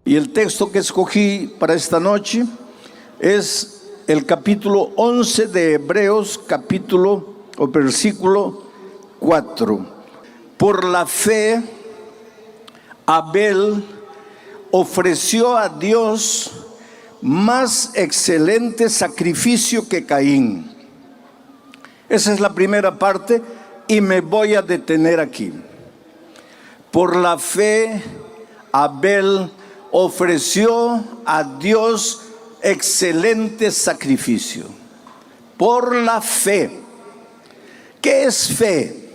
Y el texto que escogí para esta noche es el capítulo 11 de Hebreos, versículo 4. Por la fe, Abel ofreció a Dios más excelente sacrificio que Caín. Esa es la primera parte y me voy a detener aquí. Por la fe, Abel ofreció a Dios excelente sacrificio. Por la fe. ¿Qué es fe?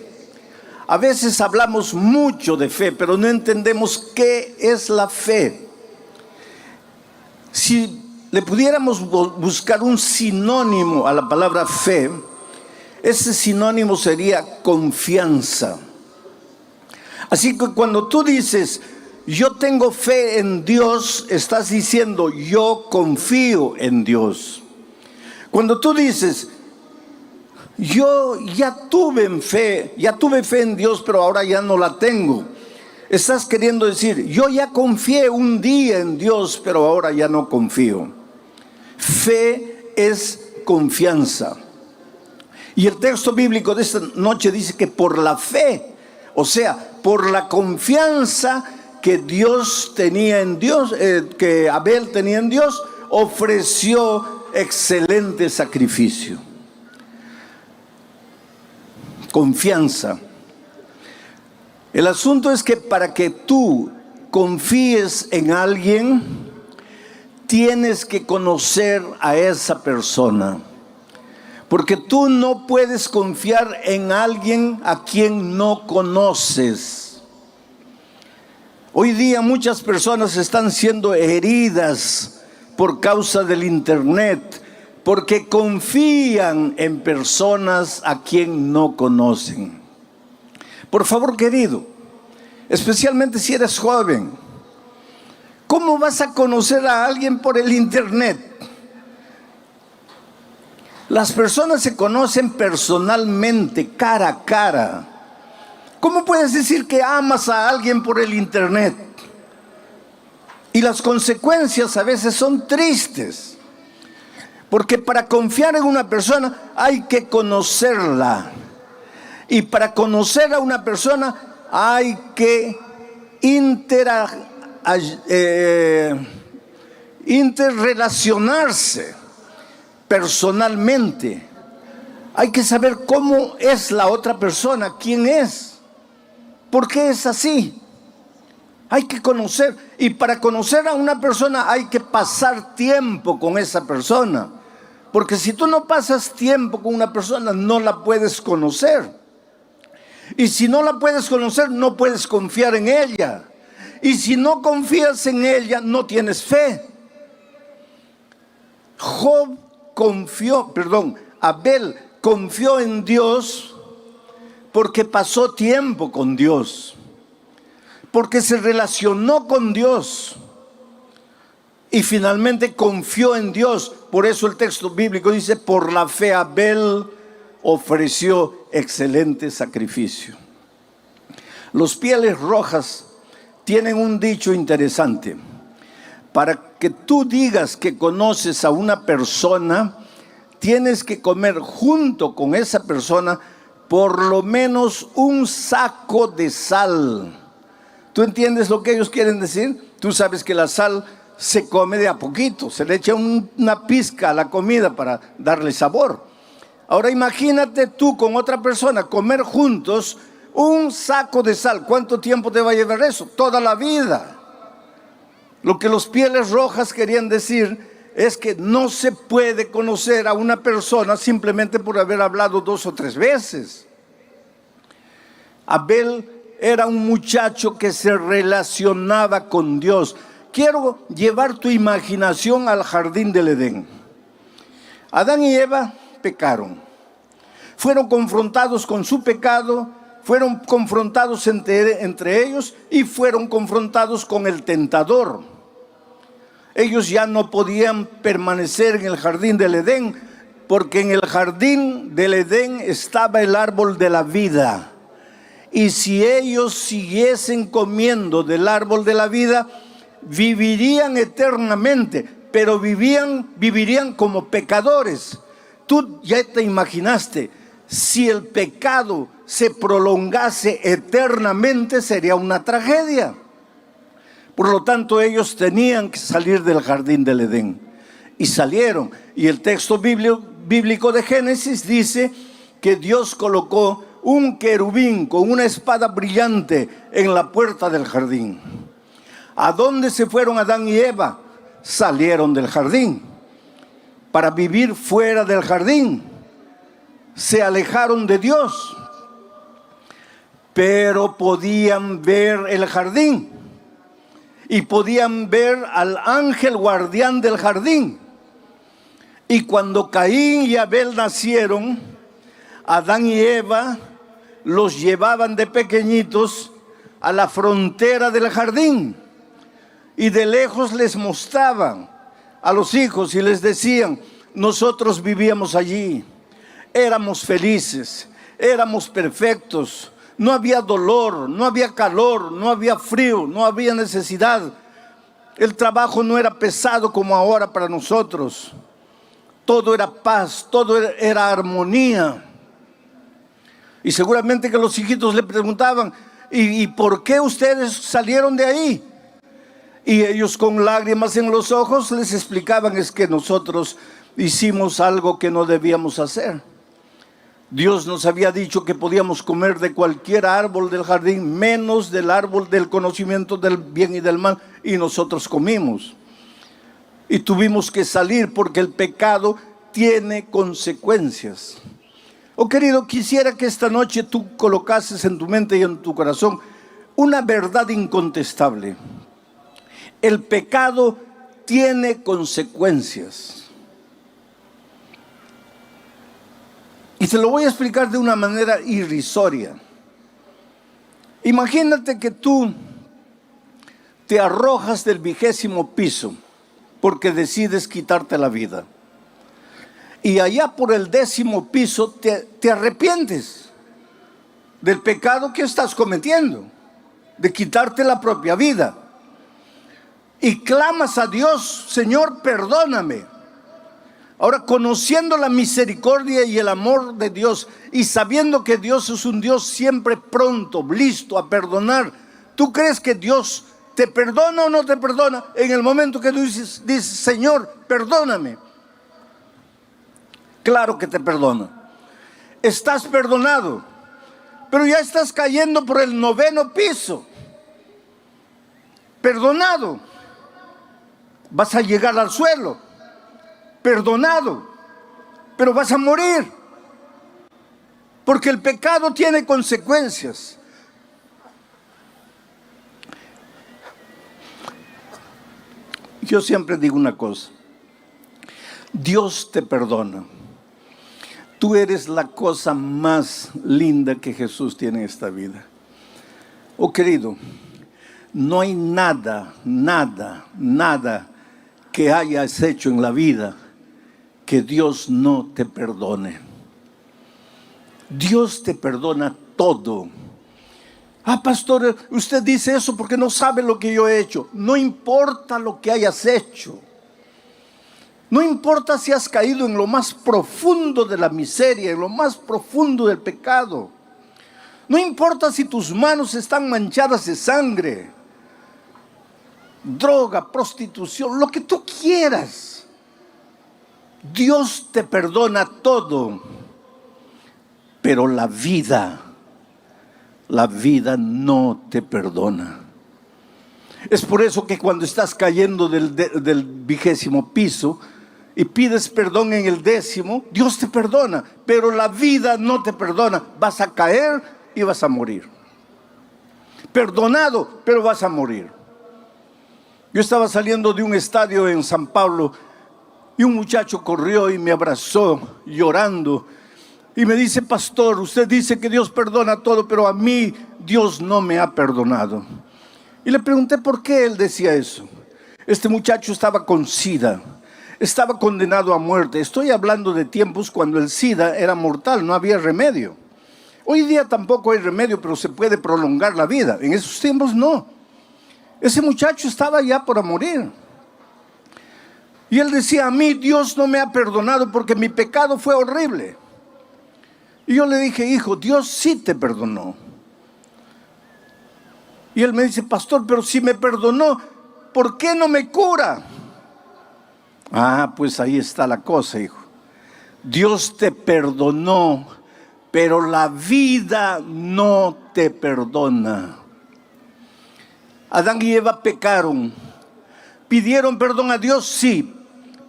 A veces hablamos mucho de fe, pero no entendemos qué es la fe. Si le pudiéramos buscar un sinónimo a la palabra fe, ese sinónimo sería confianza. Así que cuando tú dices, yo tengo fe en Dios, estás diciendo, yo confío en Dios. Cuando tú dices, yo ya tuve fe en Dios, pero ahora ya no la tengo, estás queriendo decir, yo ya confié un día en Dios, pero ahora ya no confío. Fe es confianza. Y el texto bíblico de esta noche dice que por la fe, o sea, por la confianza que Dios tenía en Dios, que Abel tenía en Dios, ofreció excelente sacrificio. Confianza. El asunto es que para que tú confíes en alguien, tienes que conocer a esa persona. Porque tú no puedes confiar en alguien a quien no conoces. Hoy día muchas personas están siendo heridas por causa del internet, porque confían en personas a quien no conocen. Por favor, querido, especialmente si eres joven, ¿cómo vas a conocer a alguien por el internet? Las personas se conocen personalmente, cara a cara. ¿Cómo puedes decir que amas a alguien por el internet? Y las consecuencias a veces son tristes. Porque para confiar en una persona hay que conocerla. Y para conocer a una persona hay que interrelacionarse personalmente. Hay que saber cómo es la otra persona, quién es. ¿Por qué es así? Hay que conocer. Y para conocer a una persona hay que pasar tiempo con esa persona. Porque si tú no pasas tiempo con una persona, no la puedes conocer. Y si no la puedes conocer, no puedes confiar en ella. Y si no confías en ella, no tienes fe. Abel confió en Dios porque pasó tiempo con Dios, porque se relacionó con Dios y finalmente confió en Dios. Por eso el texto bíblico dice, por la fe Abel ofreció excelente sacrificio. Los Pieles Rojas tienen un dicho interesante. Para que tú digas que conoces a una persona, tienes que comer junto con esa persona por lo menos un saco de sal. ¿Tú entiendes lo que ellos quieren decir? Tú sabes que la sal se come de a poquito, se le echa una pizca a la comida para darle sabor. Ahora imagínate tú con otra persona comer juntos un saco de sal. ¿Cuánto tiempo te va a llevar eso? Toda la vida. Lo que los Pieles Rojas querían decir es que no se puede conocer a una persona simplemente por haber hablado 2 o 3 veces. Abel era un muchacho que se relacionaba con Dios. Quiero llevar tu imaginación al jardín del Edén. Adán y Eva pecaron. Fueron confrontados con su pecado, fueron confrontados entre ellos y fueron confrontados con el tentador. Ellos ya no podían permanecer en el jardín del Edén, porque en el jardín del Edén estaba el árbol de la vida. Y si ellos siguiesen comiendo del árbol de la vida, vivirían eternamente, pero vivirían como pecadores. Tú ya te imaginaste, si el pecado se prolongase eternamente, sería una tragedia. Por lo tanto, ellos tenían que salir del jardín del Edén. Y salieron. Y el texto bíblico de Génesis dice que Dios colocó un querubín con una espada brillante en la puerta del jardín. ¿A dónde se fueron Adán y Eva? Salieron del jardín para vivir fuera del jardín. Se alejaron de Dios, pero podían ver el jardín y podían ver al ángel guardián del jardín. Y cuando Caín y Abel nacieron, Adán y Eva los llevaban de pequeñitos a la frontera del jardín y de lejos les mostraban a los hijos y les decían: nosotros vivíamos allí, éramos felices, éramos perfectos, no había dolor, no había calor, no había frío, no había necesidad, el trabajo no era pesado como ahora para nosotros, todo era paz, todo era armonía. Y seguramente que los hijitos le preguntaban: ¿y por qué ustedes salieron de ahí? Y ellos con lágrimas en los ojos les explicaban: es que nosotros hicimos algo que no debíamos hacer. Dios nos había dicho que podíamos comer de cualquier árbol del jardín, menos del árbol del conocimiento del bien y del mal, y nosotros comimos. Y tuvimos que salir porque el pecado tiene consecuencias. Oh querido, quisiera que esta noche tú colocases en tu mente y en tu corazón una verdad incontestable. El pecado tiene consecuencias. Y te lo voy a explicar de una manera irrisoria. Imagínate que tú te arrojas del 20º piso porque decides quitarte la vida. Y allá por el 10º piso te arrepientes del pecado que estás cometiendo, de quitarte la propia vida. Y clamas a Dios: Señor, perdóname. Ahora, conociendo la misericordia y el amor de Dios y sabiendo que Dios es un Dios siempre pronto, listo a perdonar, ¿tú crees que Dios te perdona o no te perdona en el momento que tú dices: Señor, perdóname? Claro que te perdona. Estás perdonado, pero ya estás cayendo por el 9º piso. Perdonado. Vas a llegar al suelo. Perdonado, pero vas a morir. Porque el pecado tiene consecuencias. Yo siempre digo una cosa: Dios te perdona. Tú eres la cosa más linda que Jesús tiene en esta vida. Oh querido, no hay nada que hayas hecho en la vida que Dios no te perdone. Dios te perdona todo. Ah, pastor, usted dice eso porque no sabe lo que yo he hecho. No importa lo que hayas hecho. No importa si has caído en lo más profundo de la miseria, en lo más profundo del pecado. No importa si tus manos están manchadas de sangre, droga, prostitución, lo que tú quieras. Dios te perdona todo, pero la vida no te perdona. Es por eso que cuando estás cayendo del 20º piso y pides perdón en el 10º, Dios te perdona, pero la vida no te perdona. Vas a caer y vas a morir. Perdonado, pero vas a morir. Yo estaba saliendo de un estadio en San Pablo y un muchacho corrió y me abrazó llorando y me dice: pastor, usted dice que Dios perdona todo, pero a mí Dios no me ha perdonado. Y le pregunté por qué él decía eso. Este muchacho estaba con SIDA, estaba condenado a muerte. Estoy hablando de tiempos cuando el SIDA era mortal, no había remedio. Hoy día tampoco hay remedio, pero se puede prolongar la vida. En esos tiempos no. Ese muchacho estaba ya por morir. Y él decía, a mí Dios no me ha perdonado porque mi pecado fue horrible. Y yo le dije, hijo, Dios sí te perdonó. Y él me dice, pastor, pero si me perdonó, ¿por qué no me cura? Ah, pues ahí está la cosa, hijo. Dios te perdonó, pero la vida no te perdona. Adán y Eva pecaron. ¿Pidieron perdón a Dios? Sí,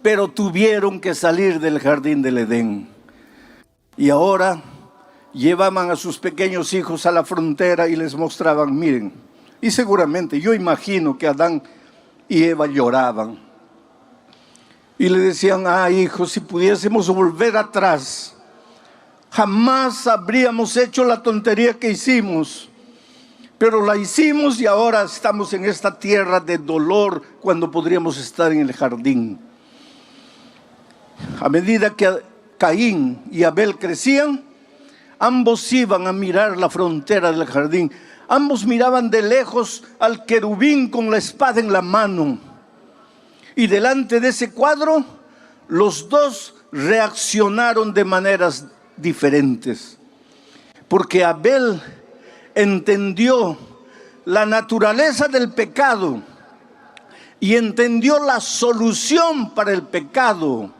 pero tuvieron que salir del jardín del Edén. Y ahora llevaban a sus pequeños hijos a la frontera y les mostraban, miren. Y seguramente, yo imagino que Adán y Eva lloraban. Y le decían, hijo, si pudiésemos volver atrás, jamás habríamos hecho la tontería que hicimos. Pero la hicimos y ahora estamos en esta tierra de dolor cuando podríamos estar en el jardín. A medida que Caín y Abel crecían, ambos iban a mirar la frontera del jardín. Ambos miraban de lejos al querubín con la espada en la mano. Y delante de ese cuadro, los dos reaccionaron de maneras diferentes. Porque Abel entendió la naturaleza del pecado y entendió la solución para el pecado.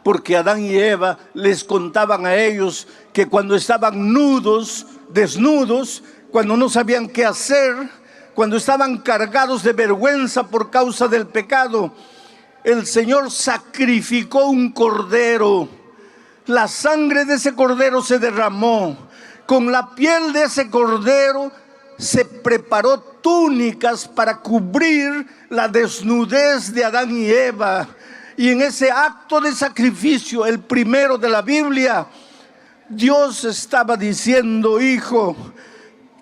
Porque Adán y Eva les contaban a ellos que cuando estaban desnudos, cuando no sabían qué hacer, cuando estaban cargados de vergüenza por causa del pecado, el Señor sacrificó un cordero. La sangre de ese cordero se derramó. Con la piel de ese cordero se preparó túnicas para cubrir la desnudez de Adán y Eva. Y en ese acto de sacrificio, el primero de la Biblia, Dios estaba diciendo, hijo,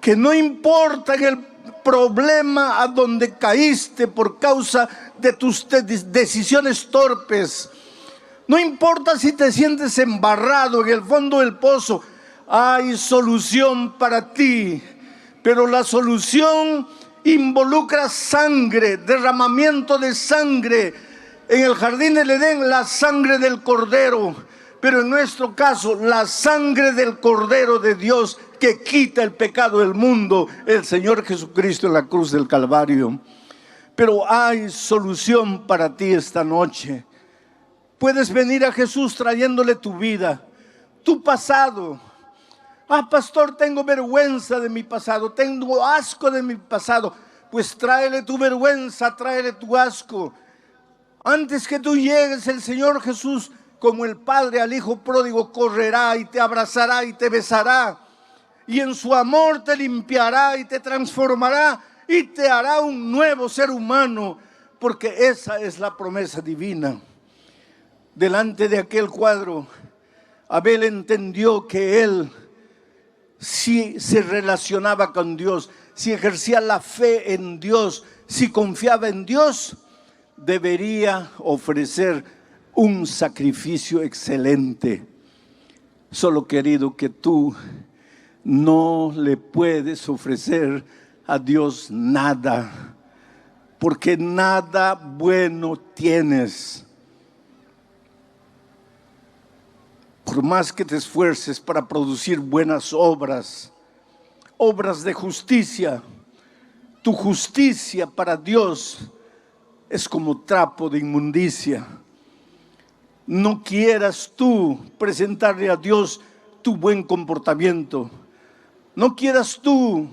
que no importa en el problema a donde caíste por causa de tus decisiones torpes, no importa si te sientes embarrado en el fondo del pozo, hay solución para ti. Pero la solución involucra sangre, derramamiento de sangre. En el jardín del Edén, la sangre del Cordero. Pero en nuestro caso, la sangre del Cordero de Dios que quita el pecado del mundo, el Señor Jesucristo en la cruz del Calvario. Pero hay solución para ti esta noche. Puedes venir a Jesús trayéndole tu vida, tu pasado. Pastor, tengo vergüenza de mi pasado, tengo asco de mi pasado. Pues tráele tu vergüenza, tráele tu asco. Antes que tú llegues, el Señor Jesús, como el Padre al Hijo pródigo, correrá y te abrazará y te besará. Y en su amor te limpiará y te transformará y te hará un nuevo ser humano. Porque esa es la promesa divina. Delante de aquel cuadro, Abel entendió que él, si se relacionaba con Dios, si ejercía la fe en Dios, si confiaba en Dios, debería ofrecer un sacrificio excelente. Solo, querido, que tú no le puedes ofrecer a Dios nada, porque nada bueno tienes. Por más que te esfuerces para producir buenas obras, obras de justicia, tu justicia para Dios es como trapo de inmundicia. No quieras tú presentarle a Dios tu buen comportamiento. No quieras tú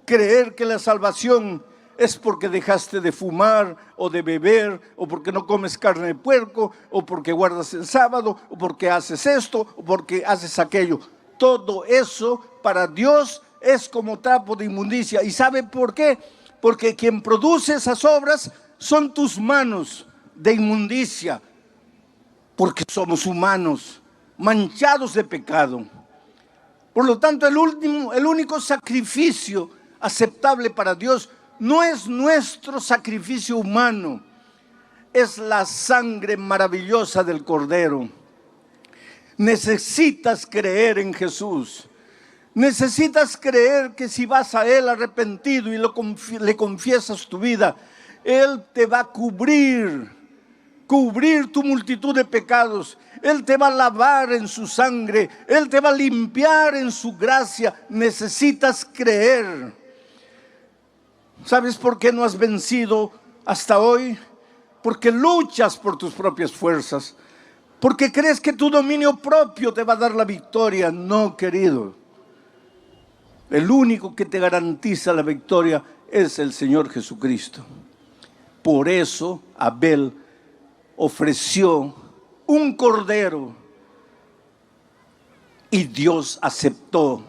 creer que la salvación es porque dejaste de fumar o de beber, o porque no comes carne de puerco, o porque guardas el sábado, o porque haces esto, o porque haces aquello. Todo eso para Dios es como trapo de inmundicia. ¿Y sabe por qué? Porque quien produce esas obras son tus manos de inmundicia, porque somos humanos, manchados de pecado. Por lo tanto, el único sacrificio aceptable para Dios no es nuestro sacrificio humano, es la sangre maravillosa del Cordero. Necesitas creer en Jesús. Necesitas creer que si vas a Él arrepentido y le confiesas tu vida, Él te va a cubrir tu multitud de pecados. Él te va a lavar en su sangre, Él te va a limpiar en su gracia. Necesitas creer. ¿Sabes por qué no has vencido hasta hoy? Porque luchas por tus propias fuerzas, porque crees que tu dominio propio te va a dar la victoria. No, querido. El único que te garantiza la victoria es el Señor Jesucristo. Por eso Abel ofreció un cordero y Dios aceptó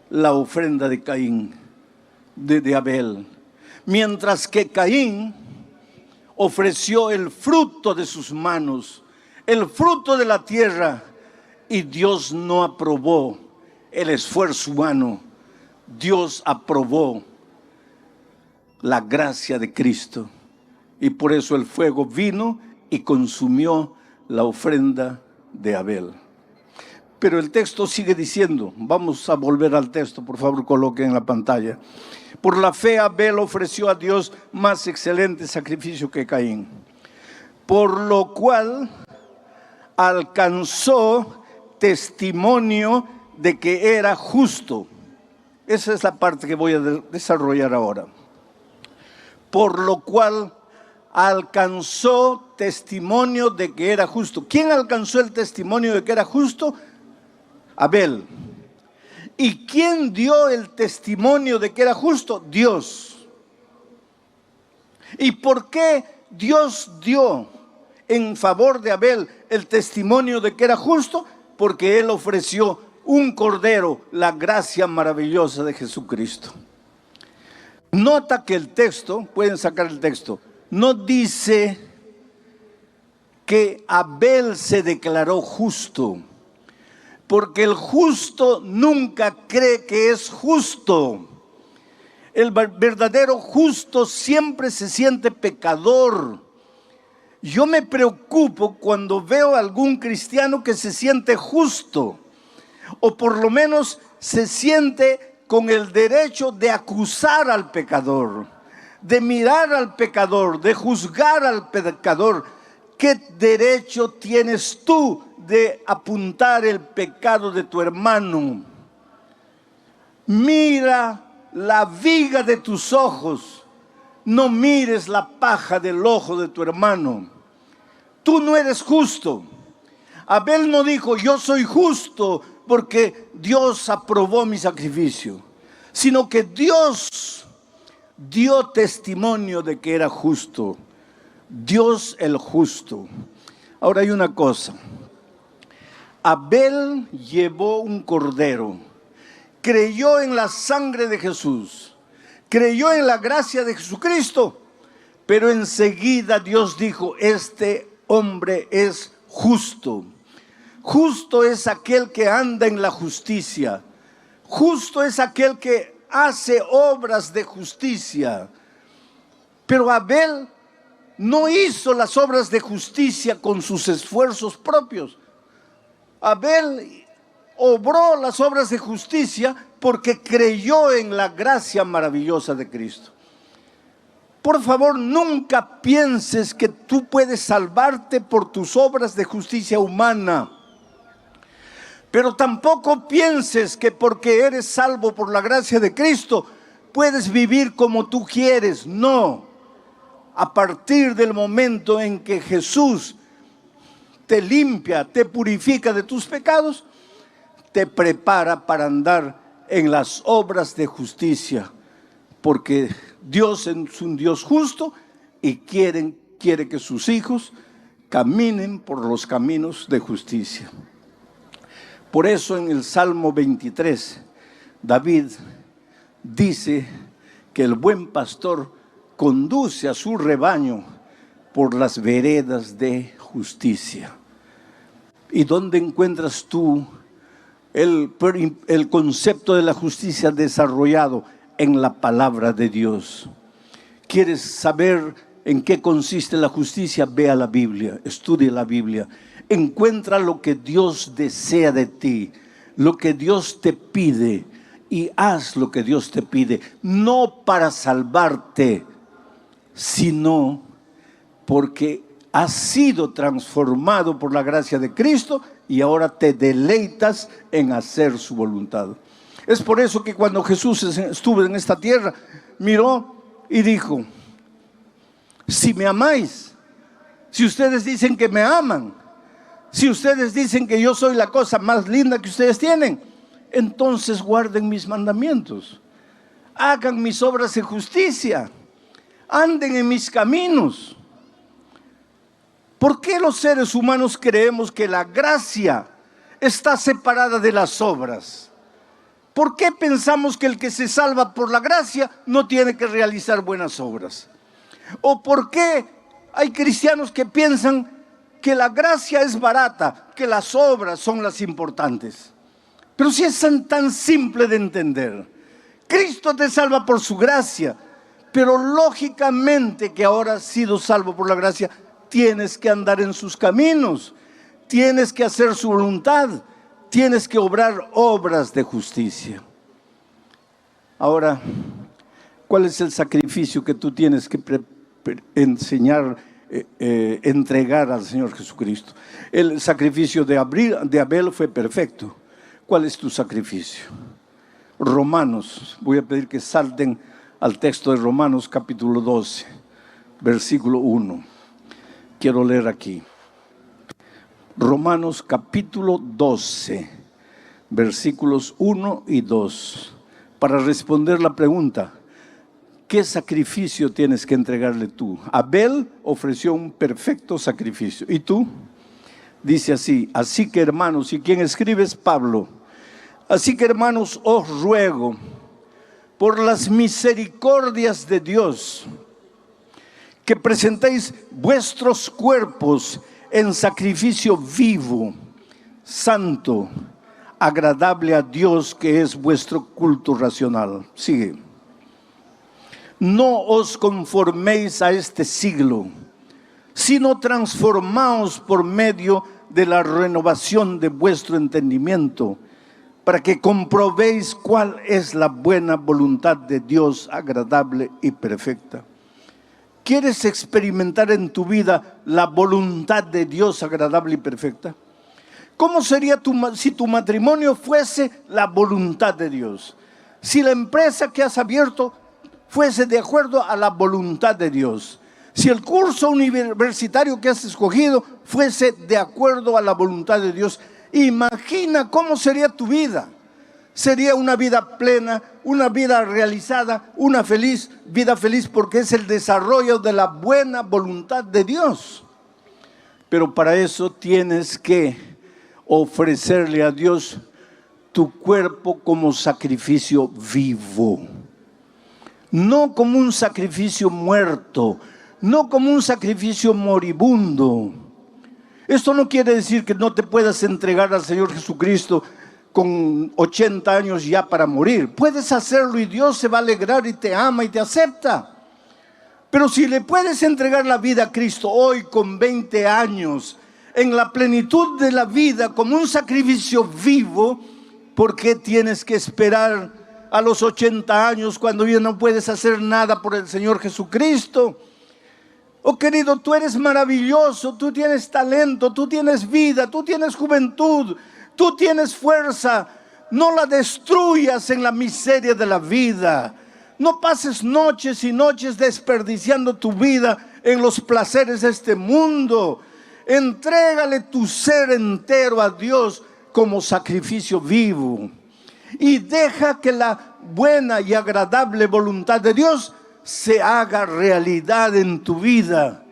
la ofrenda de Caín, de Abel. Mientras que Caín ofreció el fruto de sus manos, el fruto de la tierra, y Dios no aprobó el esfuerzo humano. Dios aprobó la gracia de Cristo, y por eso el fuego vino y consumió la ofrenda de Abel. Pero el texto sigue diciendo, vamos a volver al texto, por favor coloquen en la pantalla. Por la fe Abel ofreció a Dios más excelente sacrificio que Caín, por lo cual alcanzó testimonio de que era justo. Esa es la parte que voy a desarrollar ahora. Por lo cual alcanzó testimonio de que era justo. ¿Quién alcanzó el testimonio de que era justo? Abel. ¿Y quién dio el testimonio de que era justo? Dios. ¿Y por qué Dios dio en favor de Abel el testimonio de que era justo? Porque él ofreció un cordero, la gracia maravillosa de Jesucristo. Nota que el texto, pueden sacar el texto, no dice que Abel se declaró justo, porque el justo nunca cree que es justo. El verdadero justo siempre se siente pecador. Yo me preocupo cuando veo a algún cristiano que se siente justo, o por lo menos se siente con el derecho de acusar al pecador, de mirar al pecador, de juzgar al pecador. ¿Qué derecho tienes tú de apuntar el pecado de tu hermano? Mira la viga de tus ojos, no mires la paja del ojo de tu hermano. Tú no eres justo. Abel no dijo, yo soy justo porque Dios aprobó mi sacrificio, sino que Dios dio testimonio de que era justo. Dios el justo. Ahora hay una cosa. Abel llevó un cordero, creyó en la sangre de Jesús, creyó en la gracia de Jesucristo, pero enseguida Dios dijo, este hombre es justo. Justo es aquel que anda en la justicia. Justo es aquel que hace obras de justicia. Pero Abel no hizo las obras de justicia con sus esfuerzos propios. Abel obró las obras de justicia porque creyó en la gracia maravillosa de Cristo. Por favor, nunca pienses que tú puedes salvarte por tus obras de justicia humana. Pero tampoco pienses que porque eres salvo por la gracia de Cristo, puedes vivir como tú quieres. No. A partir del momento en que Jesús te limpia, te purifica de tus pecados, te prepara para andar en las obras de justicia. Porque Dios es un Dios justo y quiere que sus hijos caminen por los caminos de justicia. Por eso en el Salmo 23, David dice que el buen pastor conduce a su rebaño por las veredas de justicia. ¿Y dónde encuentras tú el concepto de la justicia desarrollado? En la palabra de Dios. ¿Quieres saber en qué consiste la justicia? Ve a la Biblia, estudia la Biblia. Encuentra lo que Dios desea de ti, lo que Dios te pide, y haz lo que Dios te pide, no para salvarte, sino porque has sido transformado por la gracia de Cristo y ahora te deleitas en hacer su voluntad. Es por eso que cuando Jesús estuvo en esta tierra, miró y dijo: si me amáis, si ustedes dicen que me aman, si ustedes dicen que yo soy la cosa más linda que ustedes tienen, entonces guarden mis mandamientos, hagan mis obras de justicia, anden en mis caminos. ¿Por qué los seres humanos creemos que la gracia está separada de las obras? ¿Por qué pensamos que el que se salva por la gracia no tiene que realizar buenas obras? ¿O por qué hay cristianos que piensan que la gracia es barata, que las obras son las importantes? Pero si es tan simple de entender. Cristo te salva por su gracia, pero lógicamente que ahora has sido salvo por la gracia, tienes que andar en sus caminos, tienes que hacer su voluntad, tienes que obrar obras de justicia. Ahora, ¿cuál es el sacrificio que tú tienes que entregar al Señor Jesucristo? El sacrificio de Abel fue perfecto. ¿Cuál es tu sacrificio? Romanos, voy a pedir que salten al texto de Romanos capítulo 12, versículo 1. Quiero leer aquí. Romanos capítulo 12, versículos 1 y 2. Para responder la pregunta: ¿qué sacrificio tienes que entregarle tú? Abel ofreció un perfecto sacrificio. ¿Y tú? Dice así: así que hermanos, ¿y quién escribe? Es Pablo. Así que hermanos, os ruego por las misericordias de Dios que presentéis vuestros cuerpos en sacrificio vivo, santo, agradable a Dios, que es vuestro culto racional. Sigue. No os conforméis a este siglo, sino transformaos por medio de la renovación de vuestro entendimiento, para que comprobéis cuál es la buena voluntad de Dios, agradable y perfecta. ¿Quieres experimentar en tu vida la voluntad de Dios agradable y perfecta? ¿Cómo sería si tu matrimonio fuese la voluntad de Dios? Si la empresa que has abierto fuese de acuerdo a la voluntad de Dios. Si el curso universitario que has escogido fuese de acuerdo a la voluntad de Dios. Imagina cómo sería tu vida. Sería una vida plena, una vida realizada, una vida feliz, porque es el desarrollo de la buena voluntad de Dios. Pero para eso tienes que ofrecerle a Dios tu cuerpo como sacrificio vivo, no como un sacrificio muerto, no como un sacrificio moribundo. Esto no quiere decir que no te puedas entregar al Señor Jesucristo con 80 años ya para morir. Puedes hacerlo y Dios se va a alegrar y te ama y te acepta. Pero si le puedes entregar la vida a Cristo hoy con 20 años, en la plenitud de la vida, como un sacrificio vivo, ¿por qué tienes que esperar a los 80 años cuando ya no puedes hacer nada por el Señor Jesucristo? Oh querido, tú eres maravilloso, tú tienes talento, tú tienes vida, tú tienes juventud, tú tienes fuerza. No la destruyas en la miseria de la vida. No pases noches y noches desperdiciando tu vida en los placeres de este mundo. Entrégale tu ser entero a Dios como sacrificio vivo. Y deja que la buena y agradable voluntad de Dios se haga realidad en tu vida.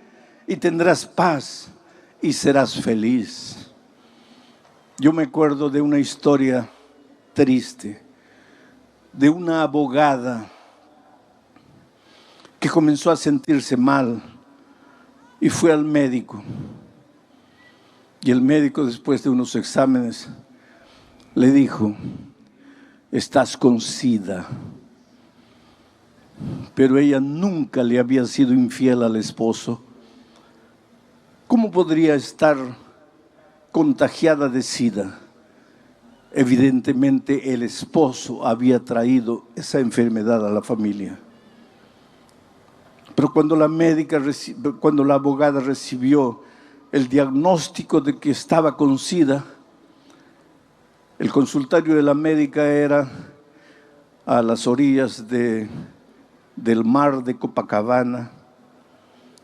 Y tendrás paz y serás feliz. Yo me acuerdo de una historia triste, de una abogada que comenzó a sentirse mal y fue al médico. Y el médico, después de unos exámenes, le dijo: estás con SIDA. Pero ella nunca le había sido infiel al esposo. ¿Cómo podría estar contagiada de SIDA? Evidentemente el esposo había traído esa enfermedad a la familia. Pero cuando la abogada recibió el diagnóstico de que estaba con SIDA, el consultorio de la médica era a las orillas del mar de Copacabana.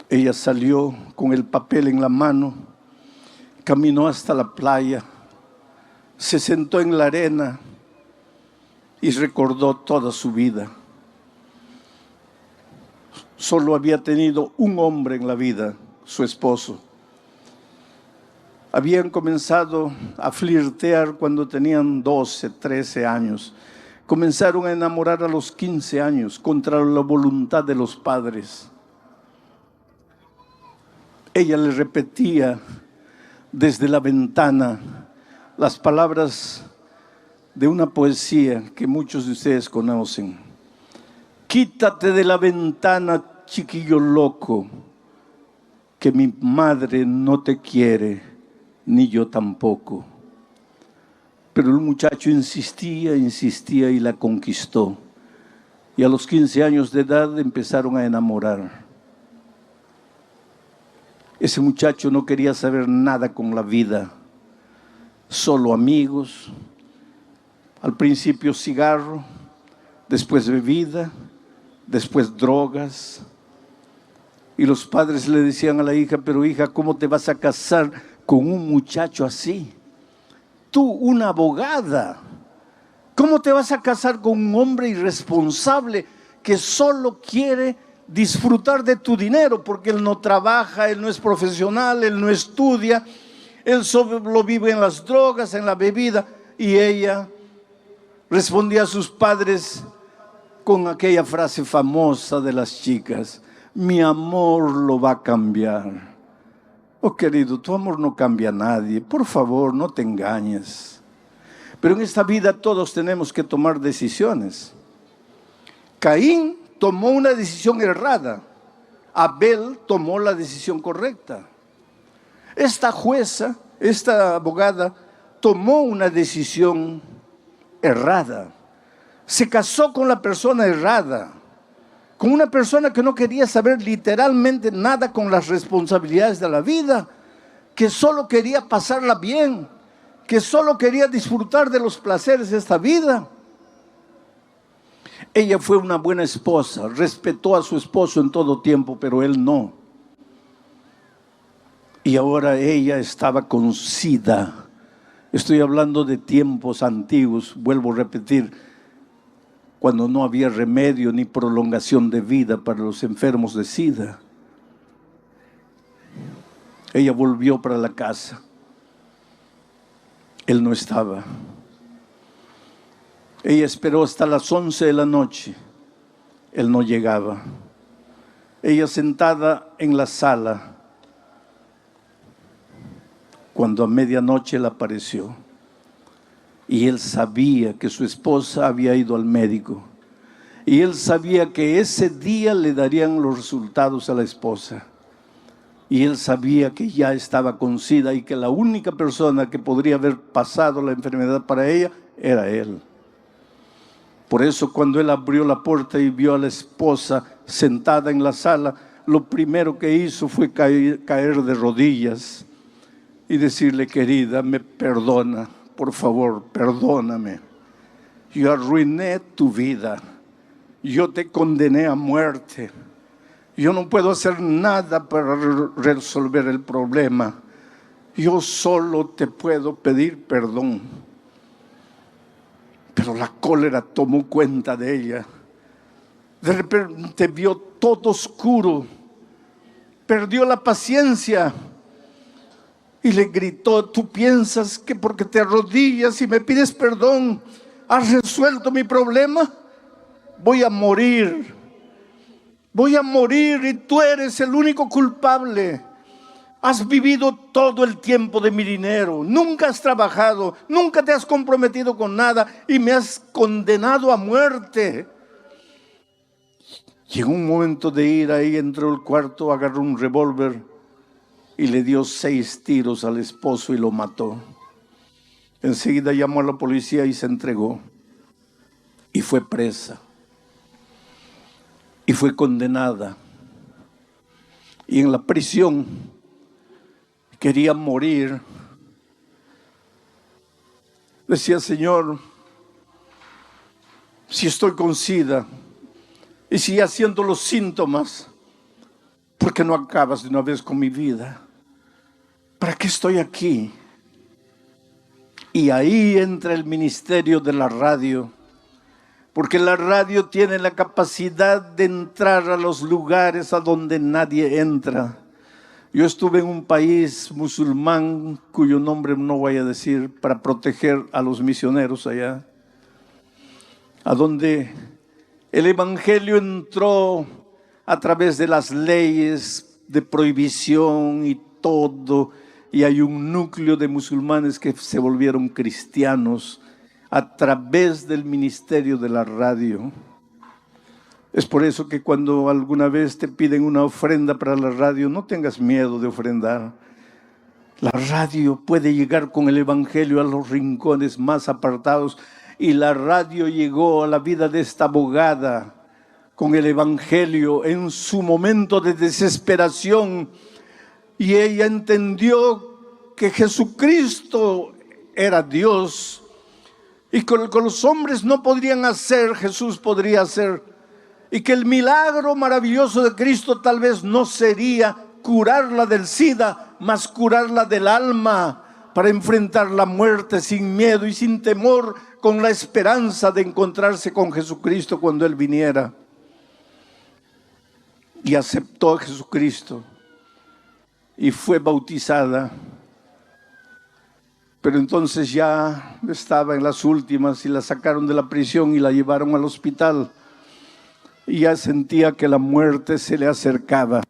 Ella salió con el papel en la mano, caminó hasta la playa, se sentó en la arena y recordó toda su vida. Solo había tenido un hombre en la vida, su esposo. Habían comenzado a flirtear cuando tenían 12, 13 años. Comenzaron a enamorar a los 15 años contra la voluntad de los padres. Ella le repetía desde la ventana las palabras de una poesía que muchos de ustedes conocen. Quítate de la ventana, chiquillo loco, que mi madre no te quiere, ni yo tampoco. Pero el muchacho insistía y la conquistó. Y a los 15 años de edad empezaron a enamorar. Ese muchacho no quería saber nada con la vida, solo amigos, al principio cigarro, después bebida, después drogas. Y los padres le decían a la hija, pero hija, ¿cómo te vas a casar con un muchacho así? Tú, una abogada, ¿cómo te vas a casar con un hombre irresponsable que solo quiere disfrutar de tu dinero? Porque él no trabaja, él no es profesional, él no estudia, él solo vive en las drogas, en la bebida. Y ella respondía a sus padres con aquella frase famosa de las chicas: mi amor lo va a cambiar. Oh querido, tu amor no cambia a nadie, por favor no te engañes. Pero en esta vida todos tenemos que tomar decisiones. Caín tomó una decisión errada, Abel tomó la decisión correcta. Esta jueza, esta abogada, tomó una decisión errada. Se casó con la persona errada, con una persona que no quería saber literalmente nada con las responsabilidades de la vida, que solo quería pasarla bien, que solo quería disfrutar de los placeres de esta vida. Ella fue una buena esposa, respetó a su esposo en todo tiempo, pero él no. Y ahora ella estaba con SIDA. Estoy hablando de tiempos antiguos, vuelvo a repetir, cuando no había remedio ni prolongación de vida para los enfermos de SIDA. Ella volvió para la casa. Él no estaba. Ella esperó hasta las 11 de la noche. Él no llegaba. Ella sentada en la sala, cuando a medianoche él apareció. Y él sabía que su esposa había ido al médico. Y él sabía que ese día le darían los resultados a la esposa. Y él sabía que ya estaba con SIDA y que la única persona que podría haber pasado la enfermedad para ella era él. Por eso cuando él abrió la puerta y vio a la esposa sentada en la sala, lo primero que hizo fue caer de rodillas y decirle: querida, me perdona, por favor, perdóname. Yo arruiné tu vida, yo te condené a muerte. Yo no puedo hacer nada para resolver el problema. Yo solo te puedo pedir perdón. Pero la cólera tomó cuenta de ella. De repente vio todo oscuro. Perdió la paciencia. Y le gritó: ¿tú piensas que porque te arrodillas y me pides perdón has resuelto mi problema? Voy a morir. Voy a morir y tú eres el único culpable. Has vivido todo el tiempo de mi dinero. Nunca has trabajado, nunca te has comprometido con nada y me has condenado a muerte. Y en un momento de ira, ahí entró al cuarto, agarró un revólver y le dio 6 tiros al esposo y lo mató. Enseguida llamó a la policía y se entregó. Y fue presa. Y fue condenada. Y en la prisión quería morir. Decía: Señor, si estoy con SIDA y si ya siento los síntomas, ¿por qué no acabas de una vez con mi vida? ¿Para qué estoy aquí? Y ahí entra el ministerio de la radio, porque la radio tiene la capacidad de entrar a los lugares a donde nadie entra. Yo estuve en un país musulmán, cuyo nombre no voy a decir, para proteger a los misioneros allá, a donde el evangelio entró a través de las leyes de prohibición y todo, y hay un núcleo de musulmanes que se volvieron cristianos a través del ministerio de la radio. Es por eso que cuando alguna vez te piden una ofrenda para la radio, no tengas miedo de ofrendar. La radio puede llegar con el evangelio a los rincones más apartados, y la radio llegó a la vida de esta abogada con el evangelio en su momento de desesperación, y ella entendió que Jesucristo era Dios, y con los hombres no podrían hacer, Jesús podría hacer, y que el milagro maravilloso de Cristo tal vez no sería curarla del SIDA, mas curarla del alma, para enfrentar la muerte sin miedo y sin temor, con la esperanza de encontrarse con Jesucristo cuando Él viniera. Y aceptó a Jesucristo y fue bautizada. Pero entonces ya estaba en las últimas y la sacaron de la prisión y la llevaron al hospital. Y ya sentía que la muerte se le acercaba.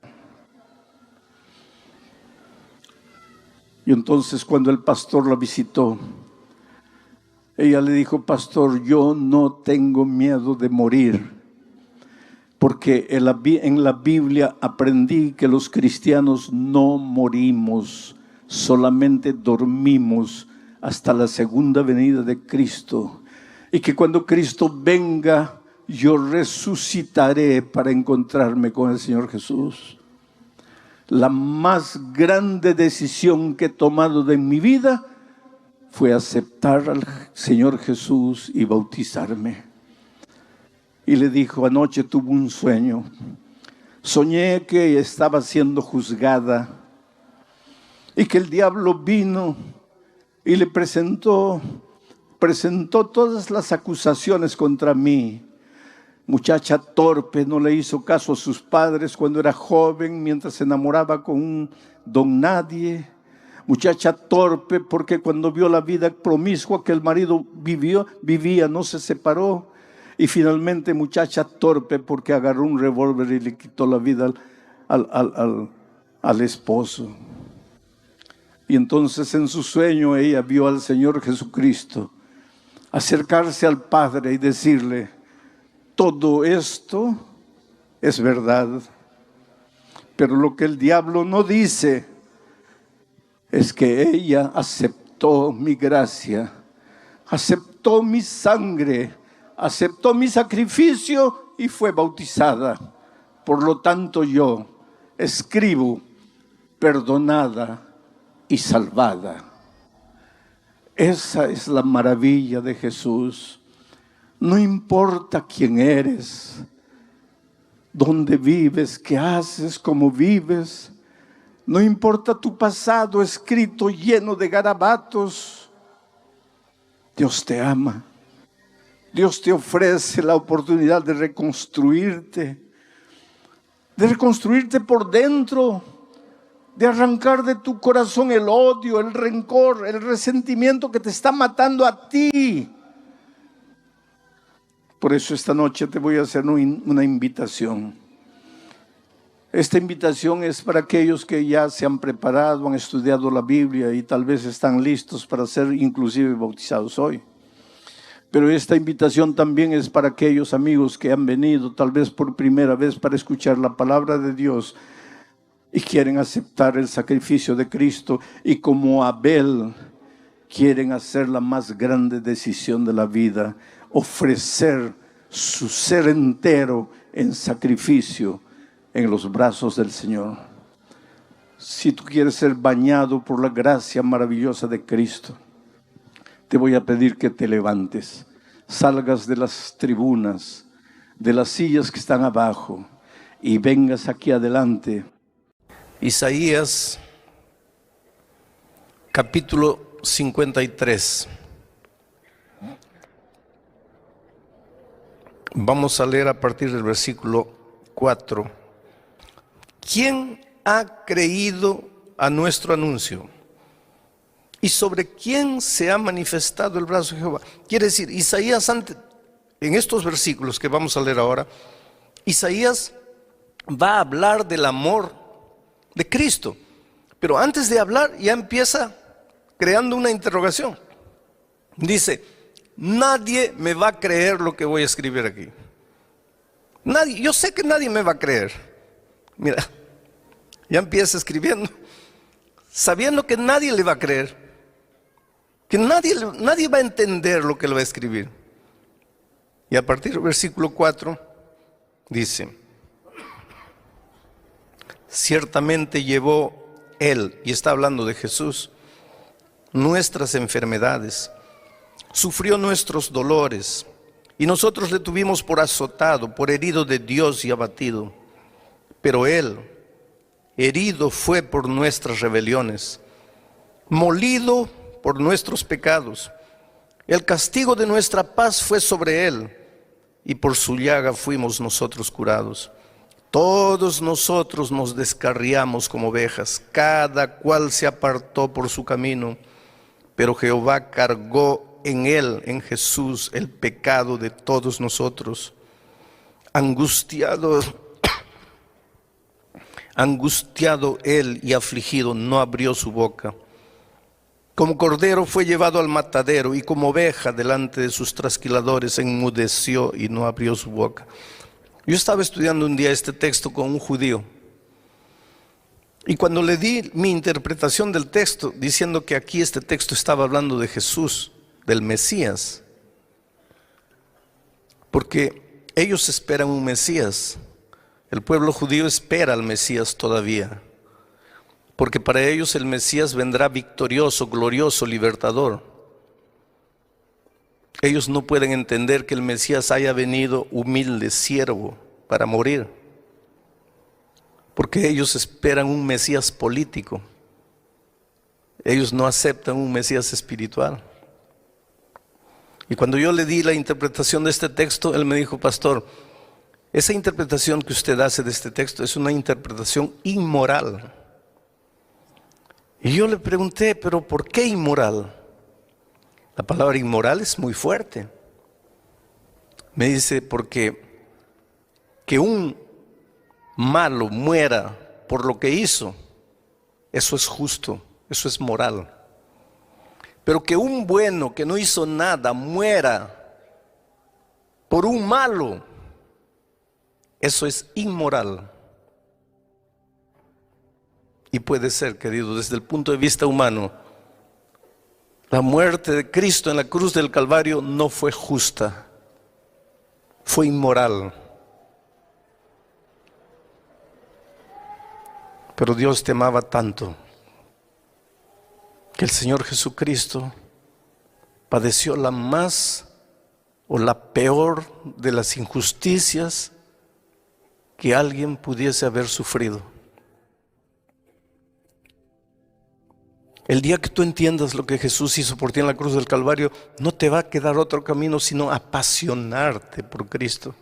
Y entonces cuando el pastor la visitó, ella le dijo: pastor, yo no tengo miedo de morir, porque en la Biblia aprendí que los cristianos no morimos, solamente dormimos hasta la segunda venida de Cristo, y que cuando Cristo venga, yo resucitaré para encontrarme con el Señor Jesús. La más grande decisión que he tomado de mi vida fue aceptar al Señor Jesús y bautizarme. Y le dijo: anoche tuve un sueño. Soñé que estaba siendo juzgada y que el diablo vino y le presentó todas las acusaciones contra mí. Muchacha torpe, no le hizo caso a sus padres cuando era joven, mientras se enamoraba con un don nadie. Muchacha torpe porque cuando vio la vida promiscua que el marido vivía, no se separó. Y finalmente muchacha torpe porque agarró un revólver y le quitó la vida al esposo. Y entonces en su sueño ella vio al Señor Jesucristo acercarse al Padre y decirle: todo esto es verdad, pero lo que el diablo no dice es que ella aceptó mi gracia, aceptó mi sangre, aceptó mi sacrificio y fue bautizada. Por lo tanto yo escribo: perdonada y salvada. Esa es la maravilla de Jesús. No importa quién eres, dónde vives, qué haces, cómo vives. No importa tu pasado escrito lleno de garabatos. Dios te ama. Dios te ofrece la oportunidad de reconstruirte por dentro, de arrancar de tu corazón el odio, el rencor, el resentimiento que te está matando a ti. Por eso esta noche te voy a hacer una invitación. Esta invitación es para aquellos que ya se han preparado, han estudiado la Biblia y tal vez están listos para ser inclusive bautizados hoy. Pero esta invitación también es para aquellos amigos que han venido tal vez por primera vez para escuchar la palabra de Dios y quieren aceptar el sacrificio de Cristo, y como Abel quieren hacer la más grande decisión de la vida, ofrecer su ser entero en sacrificio en los brazos del Señor. Si tú quieres ser bañado por la gracia maravillosa de Cristo, te voy a pedir que te levantes, salgas de las tribunas, de las sillas que están abajo y vengas aquí adelante. Isaías capítulo 53. Vamos a leer a partir del versículo 4. ¿Quién ha creído a nuestro anuncio? ¿Y sobre quién se ha manifestado el brazo de Jehová? Quiere decir, Isaías, en estos versículos que vamos a leer ahora, Isaías va a hablar del amor de Cristo. Pero antes de hablar ya empieza creando una interrogación. Dice, nadie me va a creer lo que voy a escribir aquí. Nadie, yo sé que nadie me va a creer. Mira, ya empieza escribiendo, sabiendo que nadie le va a creer, que nadie va a entender lo que le va a escribir. Y a partir del versículo 4 dice, ciertamente llevó Él, y está hablando de Jesús, nuestras enfermedades, sufrió nuestros dolores, y nosotros le tuvimos por azotado, por herido de Dios y abatido. Pero Él, herido fue por nuestras rebeliones, molido por nuestros pecados. El castigo de nuestra paz fue sobre Él, y por su llaga fuimos nosotros curados. Todos nosotros nos descarriamos como ovejas, cada cual se apartó por su camino, pero Jehová cargó en Él, en Jesús, el pecado de todos nosotros. Angustiado Él y afligido, no abrió su boca. Como cordero fue llevado al matadero, y como oveja delante de sus trasquiladores enmudeció y no abrió su boca. Yo estaba estudiando un día este texto con un judío, y cuando le di mi interpretación del texto, diciendo que aquí este texto estaba hablando de Jesús, del Mesías, porque ellos esperan un Mesías. El pueblo judío espera al Mesías todavía, porque para ellos el Mesías vendrá victorioso, glorioso, libertador. Ellos no pueden entender que el Mesías haya venido humilde, siervo, para morir, porque ellos esperan un Mesías político. Ellos no aceptan un Mesías espiritual. Y cuando yo le di la interpretación de este texto, él me dijo, pastor, esa interpretación que usted hace de este texto es una interpretación inmoral. Y yo le pregunté, ¿pero por qué inmoral? La palabra inmoral es muy fuerte. Me dice, porque que un malo muera por lo que hizo, eso es justo, eso es moral. Pero que un bueno que no hizo nada muera por un malo, eso es inmoral. Y puede ser, querido, desde el punto de vista humano, la muerte de Cristo en la cruz del Calvario no fue justa, fue inmoral. Pero Dios te amaba tanto que el Señor Jesucristo padeció la más o la peor de las injusticias que alguien pudiese haber sufrido. El día que tú entiendas lo que Jesús hizo por ti en la cruz del Calvario, no te va a quedar otro camino sino apasionarte por Cristo.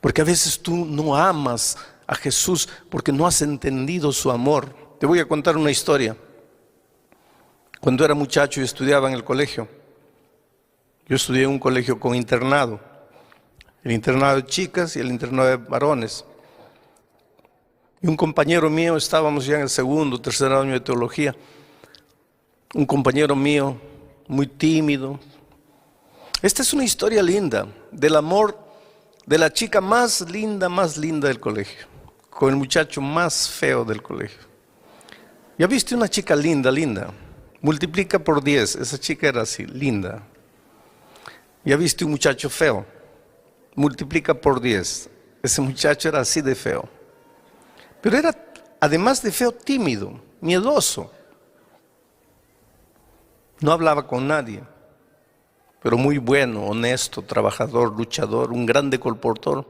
Porque a veces tú no amas a Jesús porque no has entendido su amor. Te voy a contar una historia. Cuando era muchacho y estudiaba en el colegio, yo estudié en un colegio con internado, el internado de chicas y el internado de varones. Y un compañero mío, estábamos ya en el segundo, tercer año de teología, un compañero mío muy tímido. Esta es una historia linda del amor de la chica más linda del colegio, con el muchacho más feo del colegio. ¿Ya viste una chica linda? multiplica por 10. Esa chica era así, linda. Ya viste un muchacho feo, multiplica por 10. Ese muchacho era así de feo. Pero era, además de feo, tímido, miedoso. No hablaba con nadie, pero muy bueno, honesto, trabajador, luchador, un grande colportor.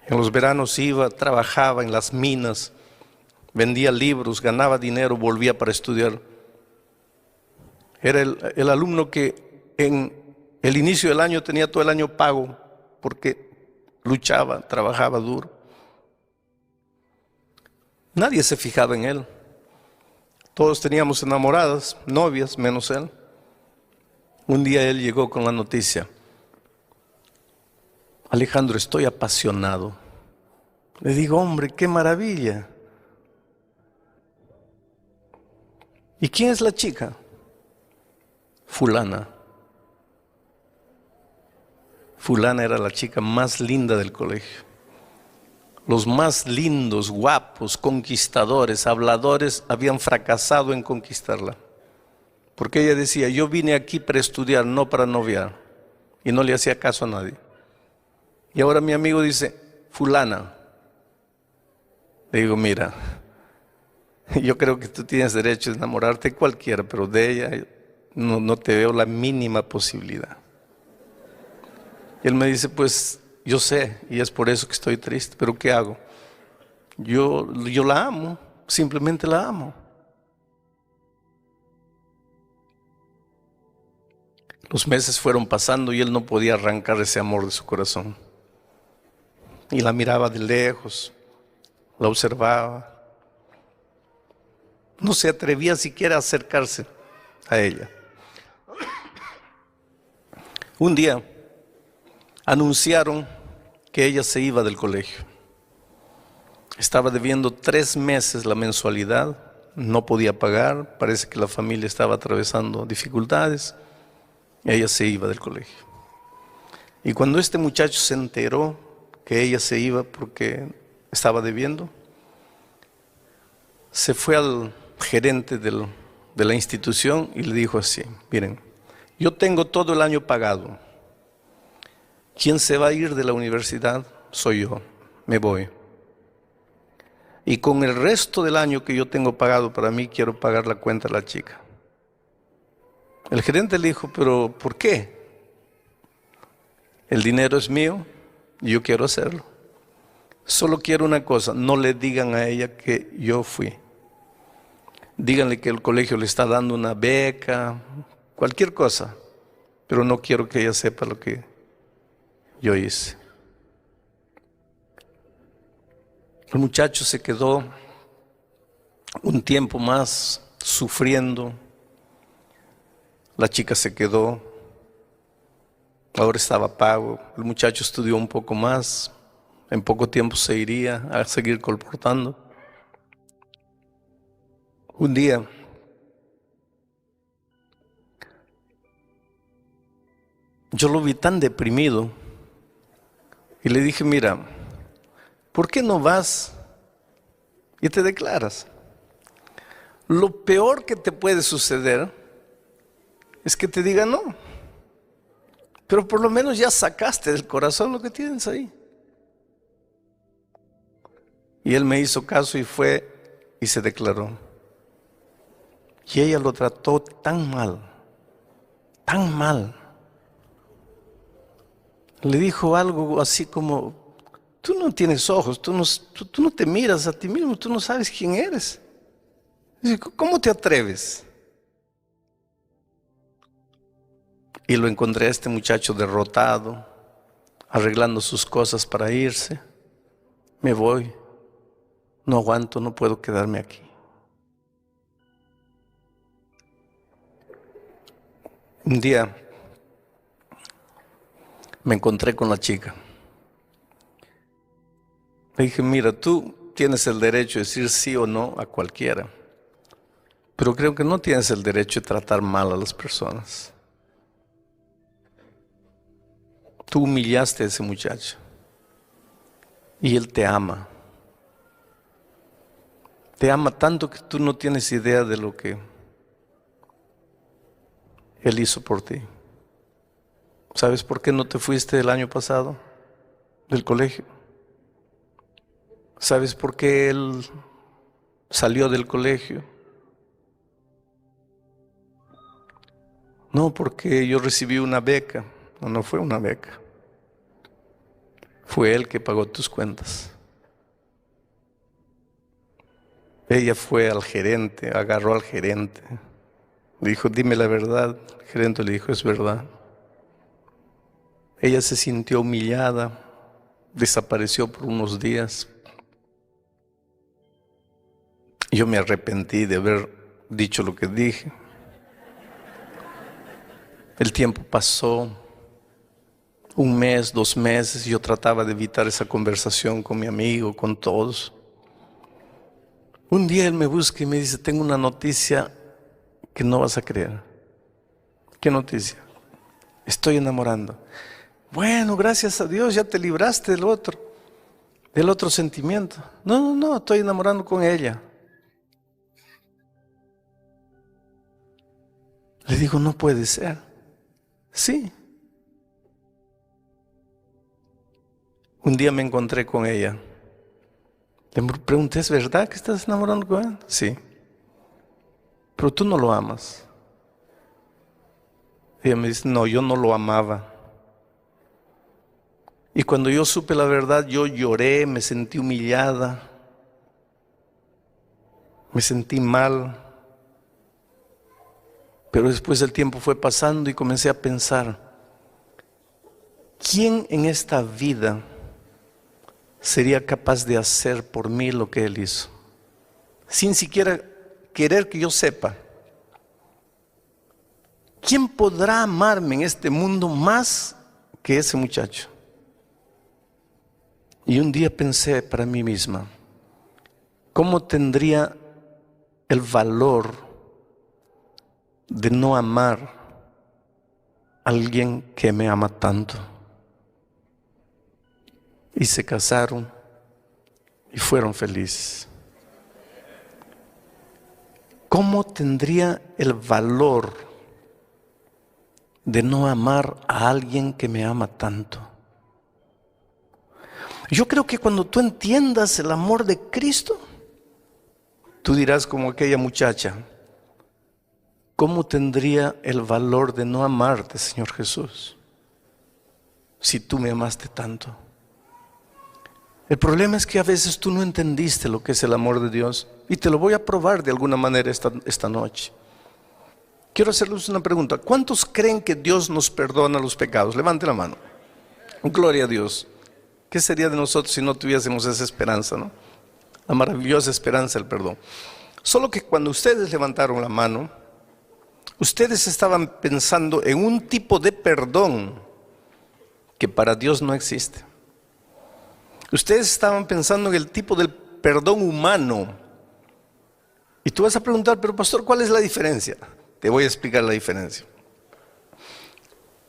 En los veranos iba, trabajaba en las minas, vendía libros, ganaba dinero, volvía para estudiar. Era el alumno que en el inicio del año tenía todo el año pago porque luchaba, trabajaba duro. Nadie se fijaba en él. Todos teníamos enamoradas, novias, menos él. Un día él llegó con la noticia: Alejandro, estoy apasionado. Le digo, hombre, qué maravilla. ¿Y quién es la chica? Fulana. Fulana era la chica más linda del colegio. Los más lindos, guapos, conquistadores, habladores habían fracasado en conquistarla. Porque ella decía, yo vine aquí para estudiar, no para noviar. Y no le hacía caso a nadie. Y ahora mi amigo dice, fulana. Le digo, mira, yo creo que tú tienes derecho a enamorarte de cualquiera, pero de ella no te veo la mínima posibilidad. Y él me dice, pues yo sé, y es por eso que estoy triste, pero ¿qué hago? Yo la amo, simplemente la amo. Los meses fueron pasando y él no podía arrancar ese amor de su corazón. Y la miraba de lejos, la observaba. No se atrevía siquiera a acercarse a ella. Un día anunciaron que ella se iba del colegio. Estaba debiendo 3 meses la mensualidad, no podía pagar, parece que la familia estaba atravesando dificultades. Ella se iba del colegio. Y cuando este muchacho se enteró que ella se iba porque estaba debiendo, se fue al gerente de la institución y le dijo así, miren, yo tengo todo el año pagado. ¿Quién se va a ir de la universidad? Soy yo, me voy. Y con el resto del año que yo tengo pagado para mí, quiero pagar la cuenta a la chica. El gerente le dijo, pero ¿por qué? El dinero es mío y yo quiero hacerlo. Solo quiero una cosa, no le digan a ella que yo fui. Díganle que el colegio le está dando una beca, cualquier cosa, pero no quiero que ella sepa lo que yo hice. El muchacho se quedó un tiempo más sufriendo. La chica se quedó. Ahora estaba pago. El muchacho estudió un poco más. En poco tiempo se iría a seguir colportando. Un día yo lo vi tan deprimido y le dije, mira, ¿por qué no vas y te declaras? Lo peor que te puede suceder es que te digan no, pero por lo menos ya sacaste del corazón lo que tienes ahí. Y él me hizo caso y fue y se declaró. Y ella lo trató tan mal, tan mal. Le dijo algo así como, tú no tienes ojos, tú no te miras a ti mismo, tú no sabes quién eres. Dice, ¿cómo te atreves? Y lo encontré a este muchacho derrotado, arreglando sus cosas para irse. Me voy, no aguanto, no puedo quedarme aquí. Un día me encontré con la chica. Le dije, mira, tú tienes el derecho de decir sí o no a cualquiera, pero creo que no tienes el derecho de tratar mal a las personas. Tú humillaste a ese muchacho y él te ama. te ama tanto que tú no tienes idea de lo que Él hizo por ti. ¿Sabes por qué no te fuiste el año pasado del colegio? ¿Sabes por qué Él salió del colegio? No, porque yo recibí una beca. No, no fue una beca. Fue Él que pagó tus cuentas. Ella fue al gerente, agarró al gerente. Le dijo, dime la verdad. El gerente le dijo, es verdad. Ella se sintió humillada, desapareció por unos días. Yo me arrepentí de haber dicho lo que dije. El tiempo pasó, 1 mes, 2 meses, yo trataba de evitar esa conversación con mi amigo, con todos. Un día él me busca y me dice, tengo una noticia que no vas a creer. ¿Qué noticia? Estoy enamorando. Bueno, gracias a Dios ya te libraste del otro sentimiento. No, estoy enamorando con ella. Le digo, no puede ser. Sí. Un día me encontré con ella. Le pregunté, ¿es verdad que estás enamorando con él? Sí. Pero tú no lo amas. Ella me dice, no, yo no lo amaba. Y cuando yo supe la verdad, yo lloré, me sentí humillada, me sentí mal. Pero después el tiempo fue pasando y comencé a pensar, ¿quién en esta vida sería capaz de hacer por mí lo que Él hizo? Sin siquiera querer que yo sepa. ¿Quién podrá amarme en este mundo más que ese muchacho? Y un día pensé para mí misma, ¿cómo tendría el valor de no amar a alguien que me ama tanto? Y se casaron y fueron felices. ¿Cómo tendría el valor de no amar a alguien que me ama tanto? Yo creo que cuando tú entiendas el amor de Cristo, tú dirás como aquella muchacha, ¿cómo tendría el valor de no amarte, Señor Jesús, si tú me amaste tanto? El problema es que a veces tú no entendiste lo que es el amor de Dios, y te lo voy a probar de alguna manera esta noche. Quiero hacerles una pregunta. ¿Cuántos creen que Dios nos perdona los pecados? Levante la mano. Gloria a Dios. ¿Qué sería de nosotros si no tuviésemos esa esperanza, no? La maravillosa esperanza del perdón. Solo que cuando ustedes levantaron la mano, ustedes estaban pensando en un tipo de perdón que para Dios no existe. Ustedes estaban pensando en el tipo del perdón humano. Y tú vas a preguntar, pero pastor, ¿cuál es la diferencia? Te voy a explicar la diferencia.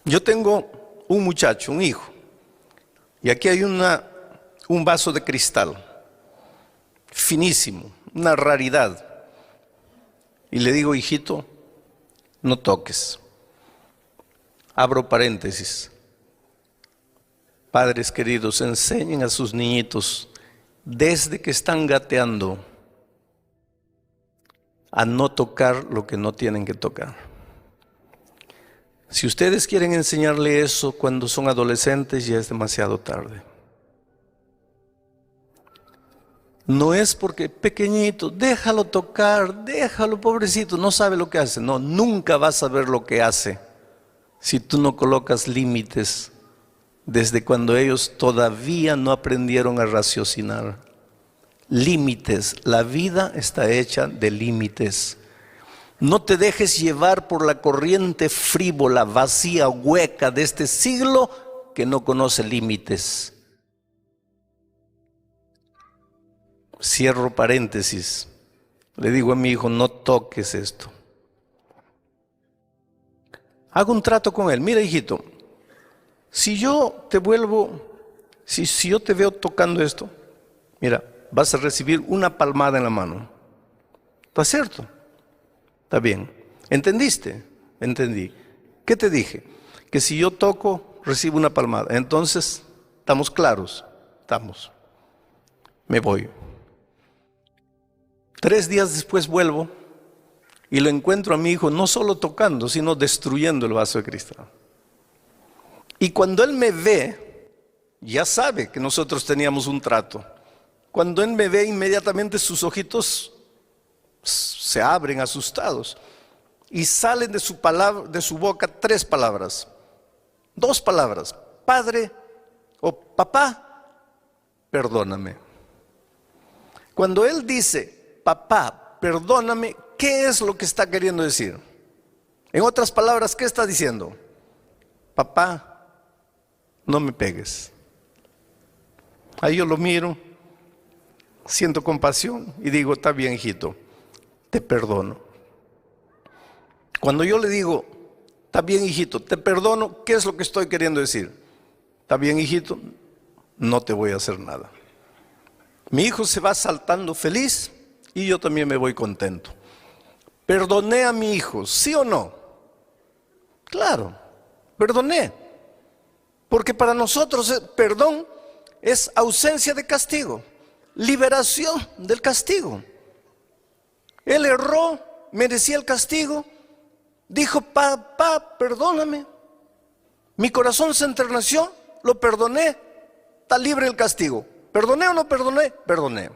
Yo tengo un muchacho, un hijo. Y aquí hay un vaso de cristal, finísimo, una raridad. Y le digo, hijito, no toques. Abro paréntesis. Padres queridos, enseñen a sus niñitos, desde que están gateando, a no tocar lo que no tienen que tocar. Si ustedes quieren enseñarle eso cuando son adolescentes, ya es demasiado tarde. No es porque pequeñito, déjalo tocar, déjalo pobrecito, no sabe lo que hace. No, nunca vas a ver lo que hace si tú no colocas límites desde cuando ellos todavía no aprendieron a raciocinar. Límites, la vida está hecha de límites. No te dejes llevar por la corriente frívola, vacía, hueca de este siglo que no conoce límites. Cierro paréntesis. Le digo a mi hijo, no toques esto. Hago un trato con él. Mira, hijito, si yo te veo tocando esto, mira, vas a recibir una palmada en la mano. ¿Está cierto? Está bien. ¿Entendiste? Entendí. ¿Qué te dije? Que si yo toco, recibo una palmada. Entonces, ¿estamos claros? Estamos. Me voy. 3 días después vuelvo y lo encuentro a mi hijo no solo tocando, sino destruyendo el vaso de cristal. Y cuando él me ve, ya sabe que nosotros teníamos un trato. Cuando él me ve, inmediatamente sus ojitos se abren asustados y salen de su boca 3 palabras, 2 palabras: Padre o papá, perdóname. Cuando él dice papá, perdóname, ¿qué es lo que está queriendo decir? En otras palabras, ¿qué está diciendo? Papá, no me pegues. Ahí yo lo miro, siento compasión y digo, está bien, hijito, te perdono. Cuando yo le digo, está bien, hijito, te perdono, ¿qué es lo que estoy queriendo decir? Está bien, hijito, no te voy a hacer nada. Mi hijo se va saltando feliz y yo también me voy contento. ¿Perdoné a mi hijo, sí o no? Claro, perdoné. Porque para nosotros el perdón es ausencia de castigo, liberación del castigo. Él erró, merecía el castigo, dijo, papá, perdóname. Mi corazón se enterneció, lo perdoné, está libre del castigo. ¿Perdoné o no perdoné? Perdoné.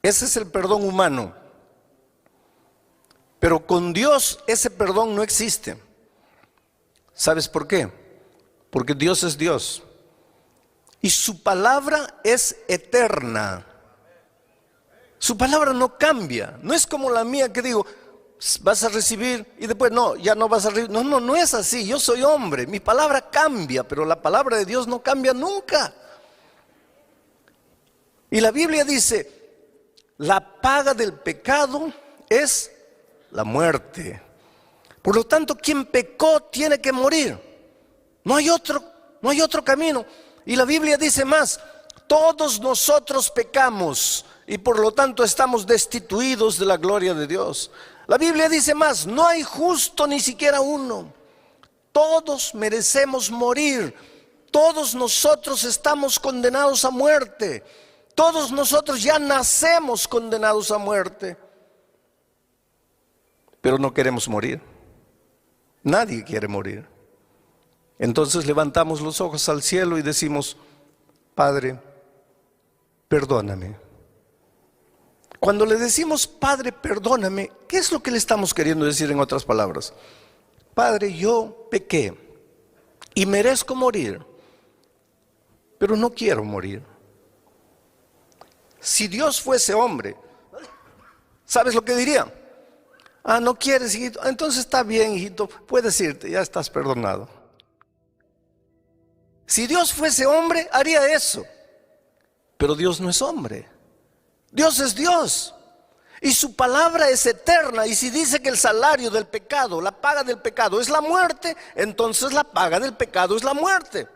Ese es el perdón humano. Pero con Dios ese perdón no existe. ¿Sabes por qué? Porque Dios es Dios. Y su palabra es eterna. Su palabra no cambia. No es como la mía que digo, vas a recibir y después no, ya no vas a recibir. No, no es así. Yo soy hombre. Mi palabra cambia, pero la palabra de Dios no cambia nunca. Y la Biblia dice, la paga del pecado es la muerte. Por lo tanto, quien pecó tiene que morir. No hay otro camino. Y la Biblia dice más, todos nosotros pecamos y por lo tanto estamos destituidos de la gloria de Dios. La Biblia dice más, no hay justo ni siquiera uno. Todos merecemos morir. Todos nosotros estamos condenados a muerte. Todos nosotros ya nacemos condenados a muerte. Pero no queremos morir. Nadie quiere morir. Entonces levantamos los ojos al cielo y decimos, Padre, perdóname. Cuando le decimos, Padre, perdóname, ¿qué es lo que le estamos queriendo decir en otras palabras? Padre, yo pequé y merezco morir, pero no quiero morir. Si Dios fuese hombre, ¿sabes lo que diría? No quieres, hijito. Entonces está bien, hijito, puedes irte, ya estás perdonado. Si Dios fuese hombre, haría eso. Pero Dios no es hombre. Dios es Dios. Y su palabra es eterna. Y si dice que el salario del pecado, la paga del pecado es la muerte, entonces la paga del pecado es la muerte.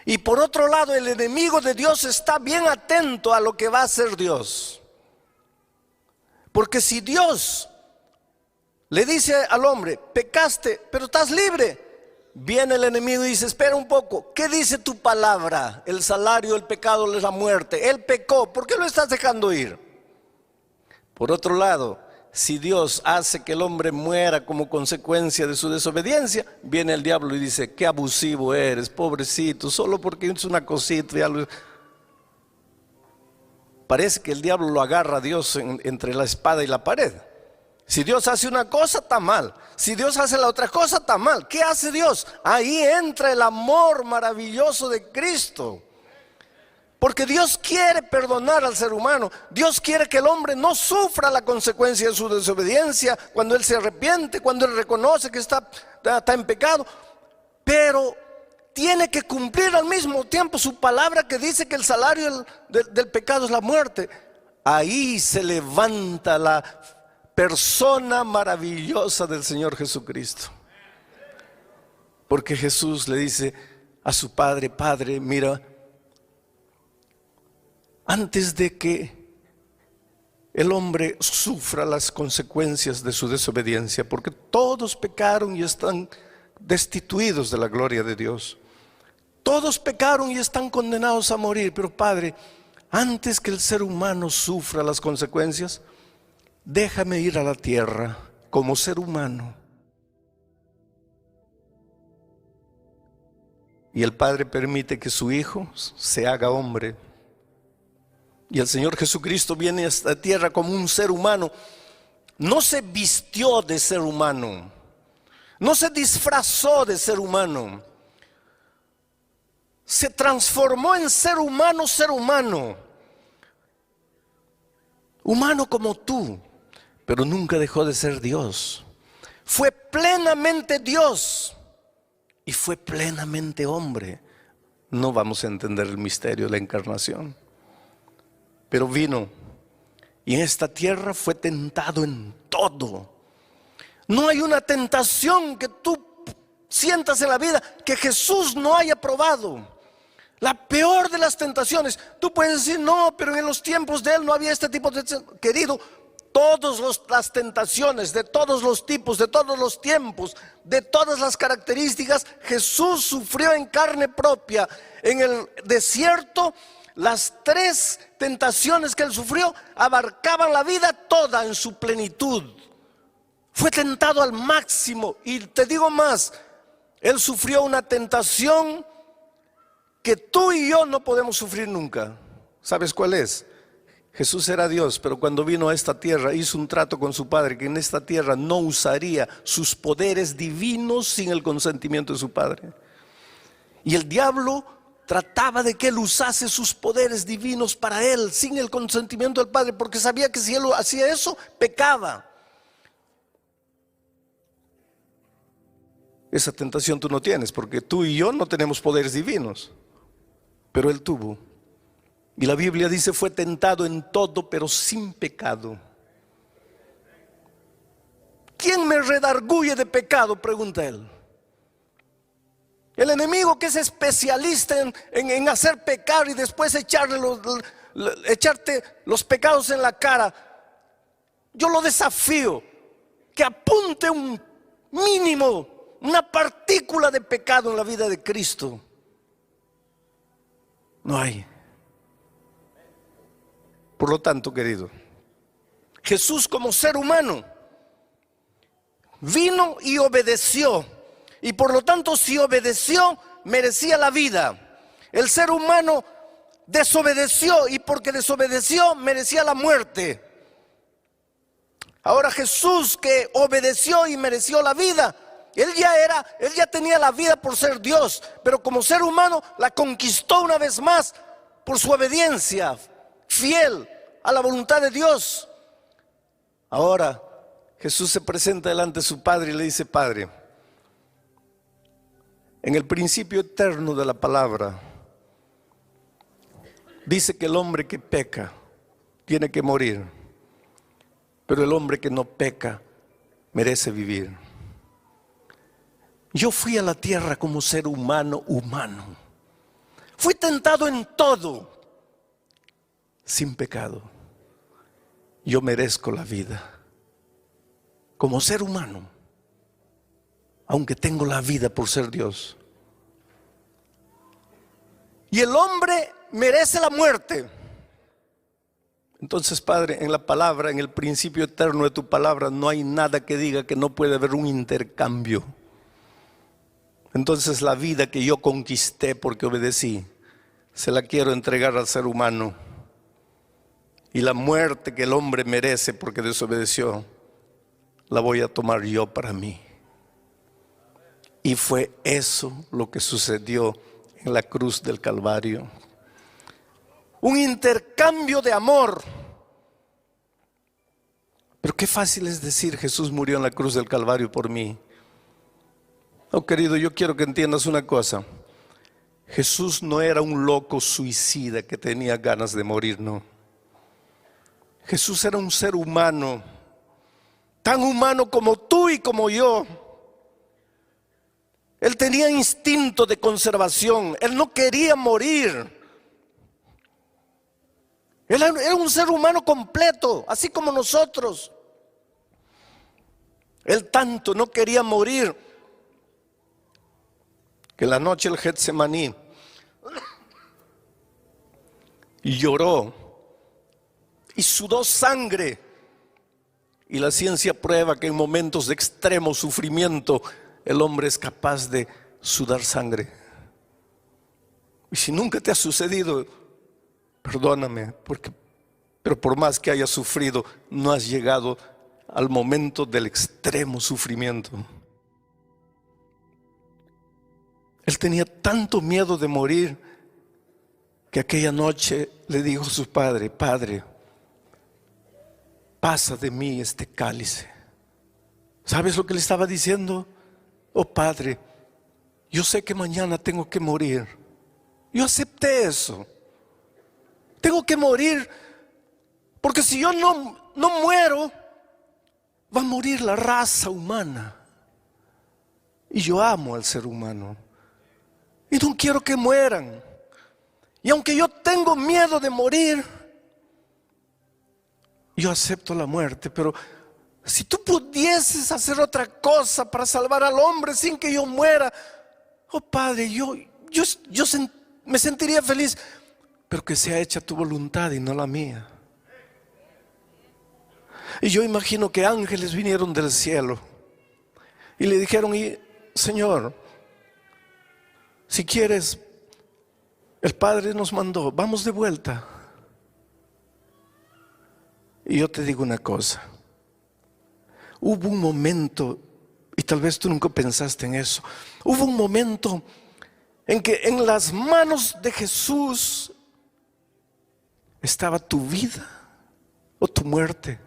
Y por otro lado, el enemigo de Dios está bien atento a lo que va a hacer Dios. Porque si Dios le dice al hombre, pecaste, pero estás libre, viene el enemigo y dice, espera un poco, ¿qué dice tu palabra? El salario del pecado es la muerte. Él pecó, ¿por qué lo estás dejando ir? Por otro lado, si Dios hace que el hombre muera como consecuencia de su desobediencia, viene el diablo y dice, qué abusivo eres, pobrecito, solo porque es una cosita. Parece que el diablo lo agarra a Dios entre la espada y la pared. Si Dios hace una cosa, está mal. Si Dios hace la otra cosa, está mal. ¿Qué hace Dios? Ahí entra el amor maravilloso de Cristo. Porque Dios quiere perdonar al ser humano. Dios quiere que el hombre no sufra la consecuencia de su desobediencia cuando él se arrepiente, cuando él reconoce que está en pecado. Pero tiene que cumplir al mismo tiempo su palabra que dice que el salario del pecado es la muerte. Ahí se levanta la persona maravillosa del Señor Jesucristo. Porque Jesús le dice a su padre, Padre, mira, antes de que el hombre sufra las consecuencias de su desobediencia, porque todos pecaron y están destituidos de la gloria de Dios. Todos pecaron y están condenados a morir. Pero Padre, antes que el ser humano sufra las consecuencias, déjame ir a la tierra como ser humano. Y el Padre permite que su Hijo se haga hombre. Y el Señor Jesucristo viene a esta tierra como un ser humano. No se vistió de ser humano. No se disfrazó de ser humano. Se transformó en ser humano, ser humano. Humano como tú, pero nunca dejó de ser Dios. Fue plenamente Dios y fue plenamente hombre. No vamos a entender el misterio de la encarnación, pero vino y en esta tierra fue tentado en todo. No hay una tentación que tú sientas en la vida que Jesús no haya probado. La peor de las tentaciones. Tú puedes decir, no, pero en los tiempos de Él no había este tipo de... Querido, todas las tentaciones, de todos los tipos, de todos los tiempos, de todas las características, Jesús sufrió en carne propia. En el desierto, las 3 tentaciones que Él sufrió abarcaban la vida toda en su plenitud. Fue tentado al máximo. Y te digo más, Él sufrió una tentación que tú y yo no podemos sufrir nunca. ¿Sabes cuál es? Jesús era Dios, pero cuando vino a esta tierra hizo un trato con su Padre, que en esta tierra no usaría sus poderes divinos sin el consentimiento de su Padre. Y el diablo trataba de que Él usase sus poderes divinos para Él, sin el consentimiento del Padre, porque sabía que si Él hacía eso, pecaba. Esa tentación tú no tienes, porque tú y yo no tenemos poderes divinos. Pero Él tuvo. Y la Biblia dice, fue tentado en todo, pero sin pecado. ¿Quién me redarguye de pecado?, pregunta Él. El enemigo, que es especialista en hacer pecar y después echarte los pecados en la cara. Yo lo desafío, que apunte un mínimo, una partícula de pecado en la vida de Cristo. No hay. Por lo tanto, querido, Jesús como ser humano vino y obedeció. Y por lo tanto, si obedeció, merecía la vida. El ser humano desobedeció y porque desobedeció, merecía la muerte. Ahora Jesús, que obedeció y mereció la vida, Él ya tenía la vida por ser Dios, pero como ser humano la conquistó una vez más por su obediencia fiel a la voluntad de Dios. Ahora Jesús se presenta delante de su Padre y le dice: Padre, en el principio eterno de la palabra dice que el hombre que peca tiene que morir, pero el hombre que no peca merece vivir. Yo fui a la tierra como ser humano. Fui tentado en todo, sin pecado. Yo merezco la vida como ser humano, aunque tengo la vida por ser Dios. Y el hombre merece la muerte. Entonces, Padre, en la palabra, en el principio eterno de tu palabra, no hay nada que diga que no puede haber un intercambio. Entonces la vida que yo conquisté porque obedecí, se la quiero entregar al ser humano. Y la muerte que el hombre merece porque desobedeció, la voy a tomar yo para mí. Y fue eso lo que sucedió en la cruz del Calvario. Un intercambio de amor. Pero qué fácil es decir: Jesús murió en la cruz del Calvario por mí. Oh, querido, yo quiero que entiendas una cosa. Jesús no era un loco suicida que tenía ganas de morir, no. Jesús era un ser humano, tan humano como tú y como yo. Él tenía instinto de conservación. Él no quería morir. Él era un ser humano completo, así como nosotros. Él tanto no quería morir que la noche del Getsemaní lloró y sudó sangre. Y la ciencia prueba que en momentos de extremo sufrimiento el hombre es capaz de sudar sangre. Y si nunca te ha sucedido, perdóname, pero por más que hayas sufrido, no has llegado al momento del extremo sufrimiento. Él tenía tanto miedo de morir que aquella noche le dijo a su padre: Padre, pasa de mí este cálice. ¿Sabes lo que le estaba diciendo? Oh Padre, yo sé que mañana tengo que morir. Yo acepté eso. Tengo que morir, porque si yo no muero, va a morir la raza humana. Y yo amo al ser humano y no quiero que mueran. Y aunque yo tengo miedo de morir, yo acepto la muerte. Pero si tú pudieses hacer otra cosa para salvar al hombre sin que yo muera, oh Padre, yo me sentiría feliz, pero que sea hecha tu voluntad y no la mía. Y yo imagino que ángeles vinieron del cielo y le dijeron: Señor, si quieres, el Padre nos mandó, vamos de vuelta. Y yo te digo una cosa: hubo un momento, y tal vez tú nunca pensaste en eso, hubo un momento en que en las manos de Jesús estaba tu vida o tu muerte.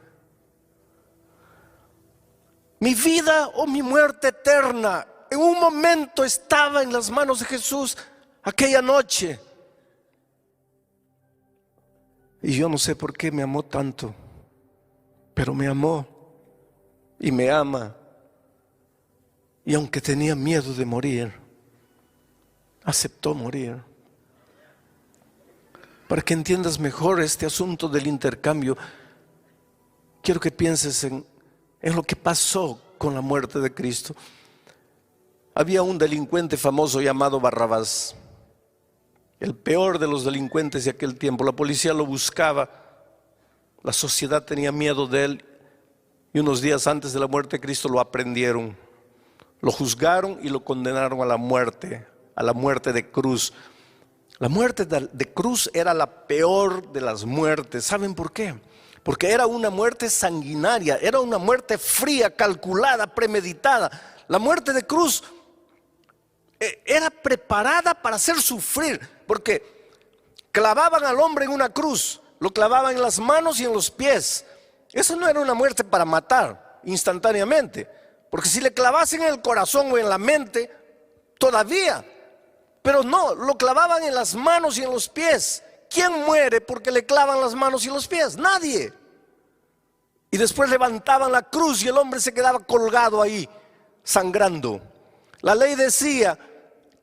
Mi vida o mi muerte eterna en un momento estaba en las manos de Jesús aquella noche. Y yo no sé por qué me amó tanto, pero me amó y me ama. Y aunque tenía miedo de morir, aceptó morir. Para que entiendas mejor este asunto del intercambio, quiero que pienses en lo que pasó con la muerte de Cristo. Había un delincuente famoso llamado Barrabás, el peor de los delincuentes de aquel tiempo. La policía lo buscaba, la sociedad tenía miedo de él, y unos días antes de la muerte de Cristo lo aprendieron, lo juzgaron y lo condenaron a la muerte de cruz. La muerte de cruz era la peor de las muertes. ¿Saben por qué? Porque era una muerte sanguinaria, era una muerte fría, calculada, premeditada. La muerte de cruz era preparada para hacer sufrir, porque clavaban al hombre en una cruz, lo clavaban en las manos y en los pies. Eso no era una muerte para matar instantáneamente, porque si le clavasen en el corazón o en la mente, todavía. Pero no, lo clavaban en las manos y en los pies. ¿Quién muere porque le clavan las manos y los pies? Nadie. Y después levantaban la cruz y el hombre se quedaba colgado ahí, sangrando. La ley decía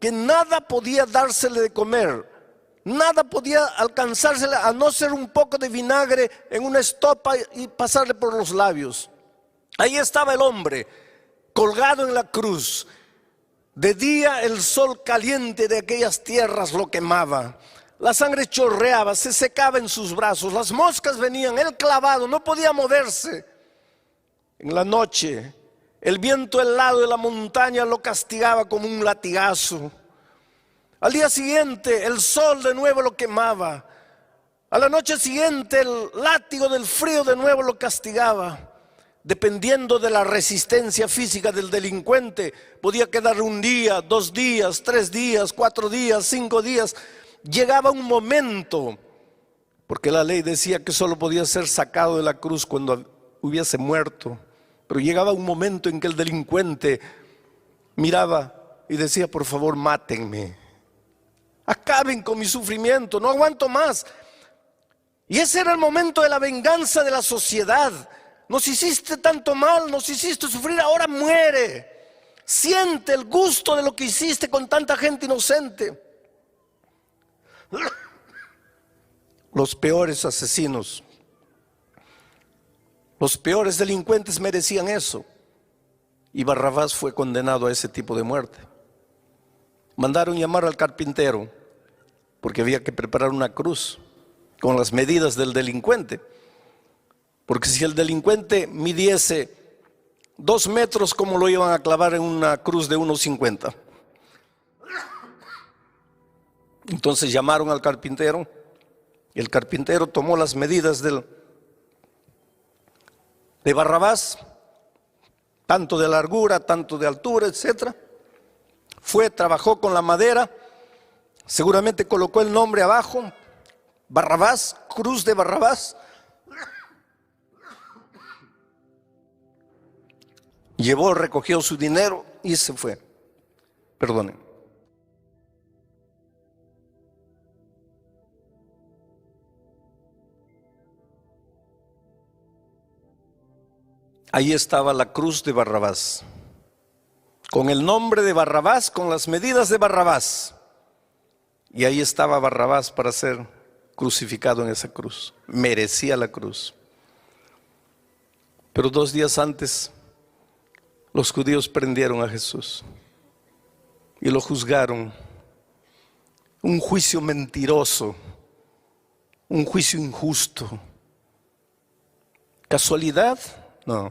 que nada podía dársele de comer, nada podía alcanzársele a no ser un poco de vinagre en una estopa y pasarle por los labios. Ahí estaba el hombre, colgado en la cruz. De día el sol caliente de aquellas tierras lo quemaba. La sangre chorreaba, se secaba en sus brazos. Las moscas venían, él clavado, no podía moverse. En la noche, el viento helado de la montaña lo castigaba como un latigazo. Al día siguiente, el sol de nuevo lo quemaba. A la noche siguiente, el látigo del frío de nuevo lo castigaba. Dependiendo de la resistencia física del delincuente, podía quedar un día, 2 días, 3 días, 4 días, 5 días. Llegaba un momento, porque la ley decía que solo podía ser sacado de la cruz cuando hubiese muerto, pero llegaba un momento en que el delincuente miraba y decía: por favor, mátenme, acaben con mi sufrimiento, no aguanto más. Y ese era el momento de la venganza de la sociedad. Nos hiciste tanto mal, nos hiciste sufrir, ahora muere. Siente el gusto de lo que hiciste con tanta gente inocente. los peores asesinos, los peores delincuentes merecían eso. Y Barrabás fue condenado a ese tipo de muerte. Mandaron llamar al carpintero porque había que preparar una cruz con las medidas del delincuente. Porque si el delincuente midiese 2 metros, ¿cómo lo iban a clavar en una cruz de 1,50? Entonces llamaron al carpintero y el carpintero tomó las medidas de Barrabás, tanto de largura, tanto de altura, etc. Fue, trabajó con la madera, seguramente colocó el nombre abajo, Barrabás, cruz de Barrabás. Llevó, recogió su dinero y se fue. Perdonen. Ahí estaba la cruz de Barrabás, con el nombre de Barrabás, con las medidas de Barrabás. Y ahí estaba Barrabás para ser crucificado en esa cruz. Merecía la cruz. Pero 2 días antes, los judíos prendieron a Jesús y lo juzgaron. Un juicio mentiroso, un juicio injusto. ¿Casualidad? No.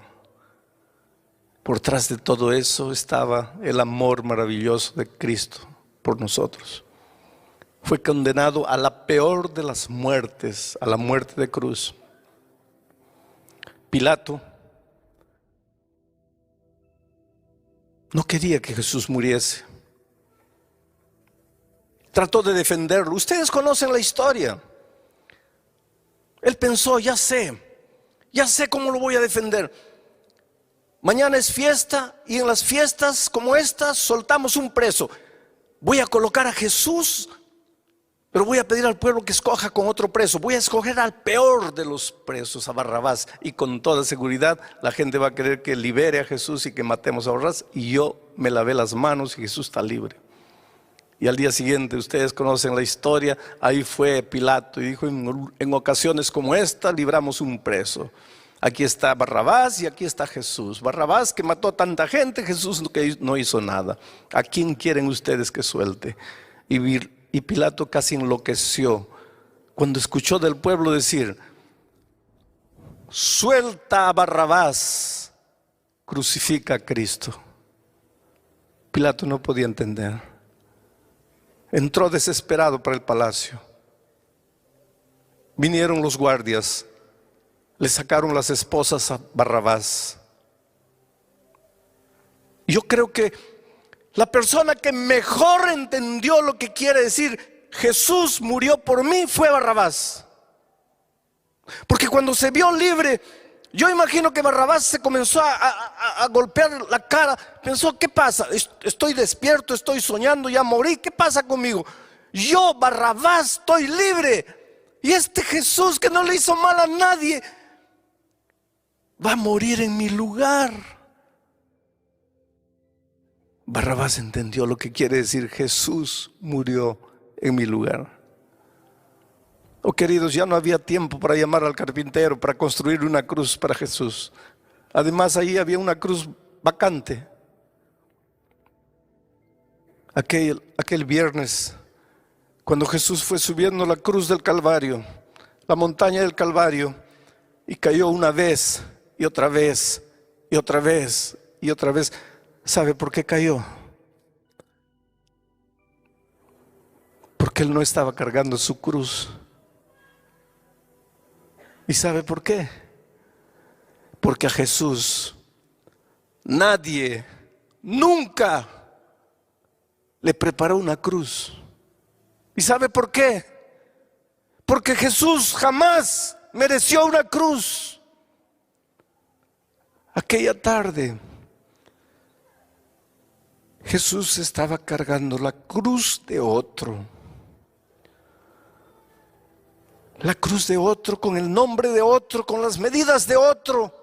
Por detrás de todo eso estaba el amor maravilloso de Cristo por nosotros. Fue condenado a la peor de las muertes, a la muerte de cruz. Pilato no quería que Jesús muriese. Trató de defenderlo. Ustedes conocen la historia. Él pensó, ya sé cómo lo voy a defender. Mañana es fiesta y en las fiestas como estas soltamos un preso. Voy a colocar a Jesús, pero voy a pedir al pueblo que escoja con otro preso. Voy a escoger al peor de los presos, a Barrabás. Y con toda seguridad la gente va a querer que libere a Jesús y que matemos a Barrabás. Y yo me lavé las manos y Jesús está libre. Y al día siguiente, ustedes conocen la historia, ahí fue Pilato y dijo, en ocasiones como esta libramos un preso. Aquí está Barrabás y aquí está Jesús. Barrabás que mató a tanta gente, Jesús que no hizo nada. ¿A quién quieren ustedes que suelte? Y Pilato casi enloqueció cuando escuchó del pueblo decir, suelta a Barrabás, crucifica a Cristo. Pilato no podía entender. Entró desesperado para el palacio. Vinieron los guardias. Le sacaron las esposas a Barrabás. Yo creo que la persona que mejor entendió lo que quiere decir Jesús murió por mí fue Barrabás. Porque cuando se vio libre, yo imagino que Barrabás se comenzó a golpear la cara. Pensó, ¿qué pasa? Estoy despierto, estoy soñando, ya morí. ¿Qué pasa conmigo? Yo, Barrabás, estoy libre. Y este Jesús que no le hizo mal a nadie va a morir en mi lugar. Barrabás entendió lo que quiere decir Jesús murió en mi lugar. Oh queridos, ya no había tiempo para llamar al carpintero para construir una cruz para Jesús. Además ahí había una cruz vacante. Aquel viernes, cuando Jesús fue subiendo la cruz del Calvario, la montaña del Calvario, y cayó una vez y otra vez y otra vez y otra vez. ¿Sabe por qué cayó? Porque él no estaba cargando su cruz. ¿Y sabe por qué? Porque a Jesús nadie nunca le preparó una cruz. ¿Y sabe por qué? Porque Jesús jamás mereció una cruz. Aquella tarde Jesús estaba cargando la cruz de otro. La cruz de otro, con el nombre de otro, con las medidas de otro.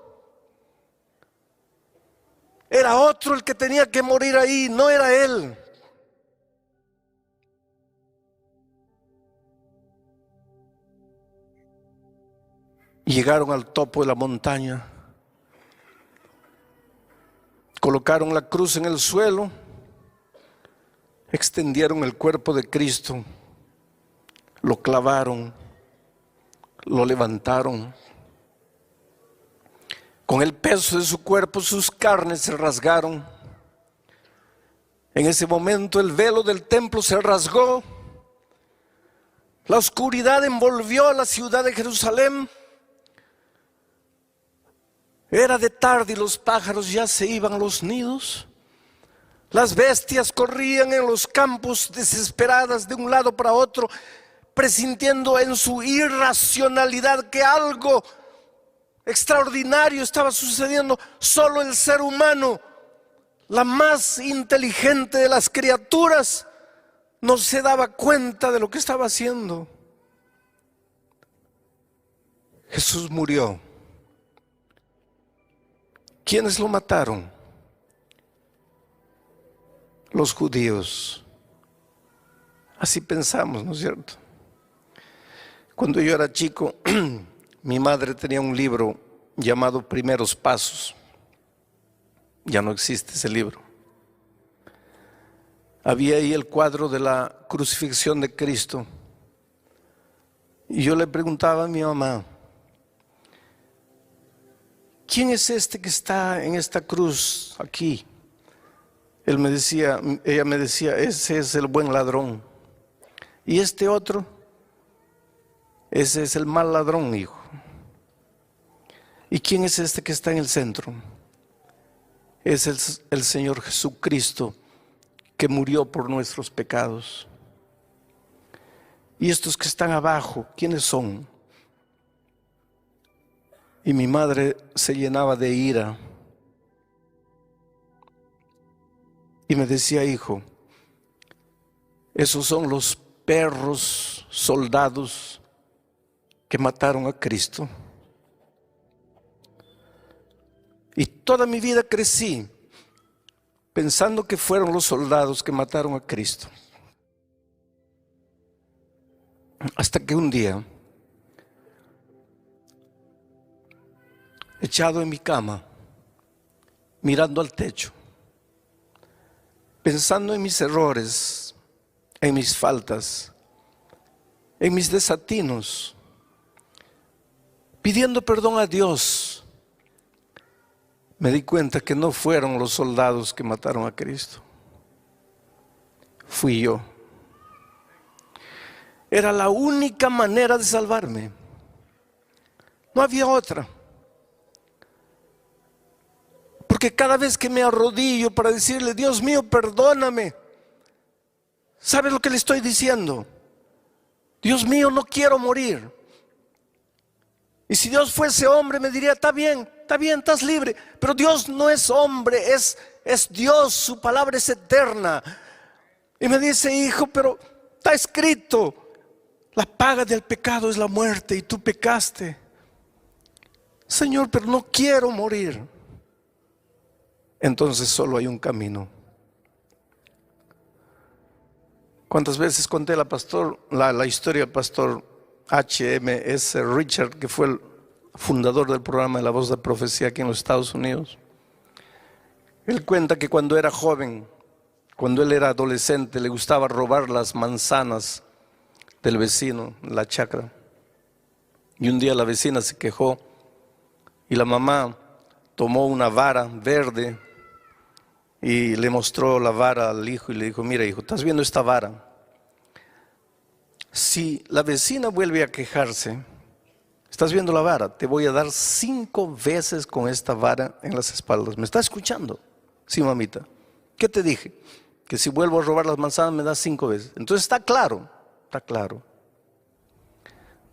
Era otro el que tenía que morir ahí, no era él. Llegaron al topo de la montaña, colocaron la cruz en el suelo, extendieron el cuerpo de Cristo, lo clavaron, lo levantaron. Con el peso de su cuerpo, sus carnes se rasgaron. En ese momento el velo del templo se rasgó. La oscuridad envolvió a la ciudad de Jerusalén. Era de tarde y los pájaros ya se iban a los nidos. Las bestias corrían en los campos desesperadas de un lado para otro, presintiendo en su irracionalidad que algo extraordinario estaba sucediendo. Solo el ser humano, la más inteligente de las criaturas, no se daba cuenta de lo que estaba haciendo. Jesús murió. ¿Quiénes lo mataron? Los judíos. Así pensamos, ¿no es cierto? Cuando yo era chico, mi madre tenía un libro llamado Primeros Pasos. Ya no existe ese libro. Había ahí el cuadro de la crucifixión de Cristo. Y yo le preguntaba a mi mamá, ¿quién es este que está en esta cruz aquí? Ella me decía, ese es el buen ladrón. ¿Y este otro? Ese es el mal ladrón, hijo. ¿Y quién es este que está en el centro? Es el Señor Jesucristo, que murió por nuestros pecados. ¿Y estos que están abajo, quiénes son? Y mi madre se llenaba de ira y me decía, hijo, esos son los perros soldados que mataron a Cristo. Y toda mi vida crecí pensando que fueron los soldados que mataron a Cristo. Hasta que un día, echado en mi cama, mirando al techo, pensando en mis errores, en mis faltas, en mis desatinos, pidiendo perdón a Dios, me di cuenta que no fueron los soldados que mataron a Cristo. Fui yo. Era la única manera de salvarme. No había otra. Porque cada vez que me arrodillo para decirle, Dios mío, perdóname, ¿sabes lo que le estoy diciendo? Dios mío, no quiero morir. Y si Dios fuese hombre, me diría, está bien, estás libre. Pero Dios no es hombre, es Dios, su palabra es eterna. Y me dice, hijo, pero está escrito, la paga del pecado es la muerte y tú pecaste. Señor, pero no quiero morir. Entonces solo hay un camino. ¿Cuántas veces conté la historia del pastor H.M.S. Richard, que fue el fundador del programa de La Voz de Profecía aquí en los Estados Unidos? Él cuenta que cuando era joven, cuando él era adolescente, le gustaba robar las manzanas del vecino, la chacra. Y un día la vecina se quejó y la mamá tomó una vara verde y le mostró la vara al hijo y le dijo, mira hijo, ¿estás viendo esta vara? Si la vecina vuelve a quejarse, ¿estás viendo la vara? Te voy a dar 5 veces con esta vara en las espaldas. ¿Me estás escuchando? Sí, mamita. ¿Qué te dije? Que si vuelvo a robar las manzanas me das 5 veces. Entonces está claro, está claro.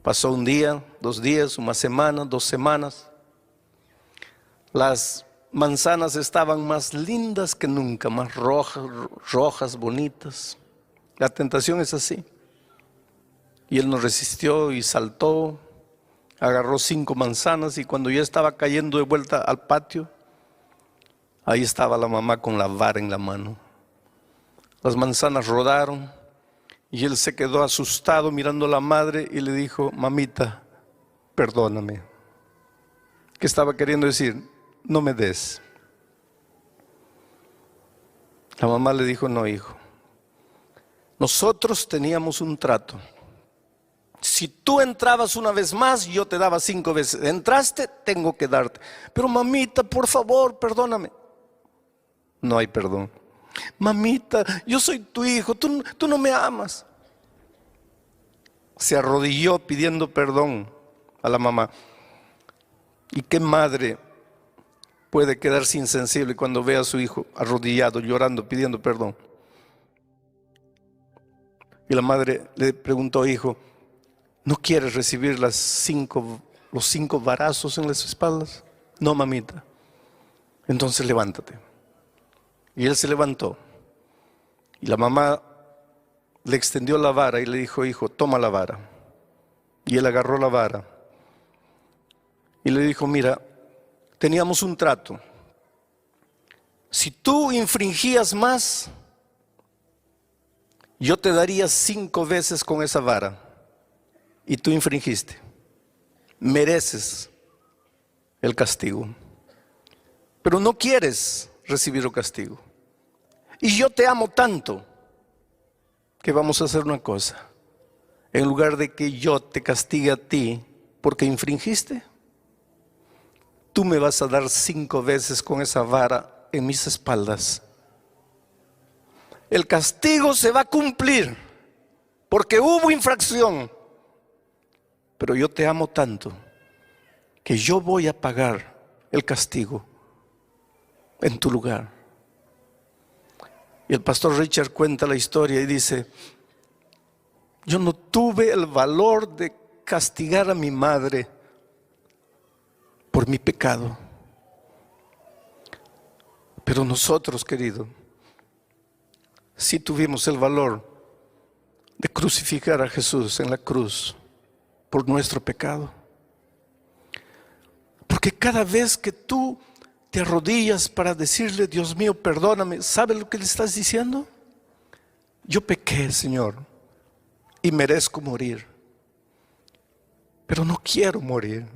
Pasó un día, 2 días, una semana, 2 semanas. Las manzanas estaban más lindas que nunca, más rojas, bonitas. La tentación es así. Y él no resistió y saltó, agarró 5 manzanas y cuando ya estaba cayendo de vuelta al patio, ahí estaba la mamá con la vara en la mano. Las manzanas rodaron y él se quedó asustado mirando a la madre y le dijo, mamita, perdóname, ¿Qué estaba queriendo decir? No me des. La mamá le dijo, no, hijo. Nosotros teníamos un trato. Si tú entrabas una vez más, yo te daba 5 veces. Entraste, tengo que darte. Pero mamita, por favor, perdóname. No hay perdón. Mamita, yo soy tu hijo, tú no me amas. Se arrodilló pidiendo perdón a la mamá. ¿Y qué madre puede quedarse insensible cuando ve a su hijo arrodillado, llorando, pidiendo perdón? Y la madre le preguntó, hijo, ¿no quieres recibir los 5 varazos en las espaldas? No, mamita. Entonces levántate. Y él se levantó. Y la mamá le extendió la vara y le dijo, hijo, toma la vara. Y él agarró la vara. Y le dijo, mira, teníamos un trato. Si tú infringías más, yo te daría 5 veces con esa vara. Y tú infringiste. Mereces el castigo. Pero no quieres recibir el castigo. Y yo te amo tanto que vamos a hacer una cosa. En lugar de que yo te castigue a ti porque infringiste, tú me vas a dar 5 veces con esa vara en mis espaldas. El castigo se va a cumplir porque hubo infracción. Pero yo te amo tanto que yo voy a pagar el castigo en tu lugar. Y el pastor Richard cuenta la historia y dice, yo no tuve el valor de castigar a mi madre por mi pecado. Pero nosotros, querido, sí tuvimos el valor de crucificar a Jesús en la cruz por nuestro pecado. Porque cada vez que tú te arrodillas para decirle, Dios mío, perdóname, ¿sabes lo que le estás diciendo? Yo pequé, Señor, y merezco morir, pero no quiero morir.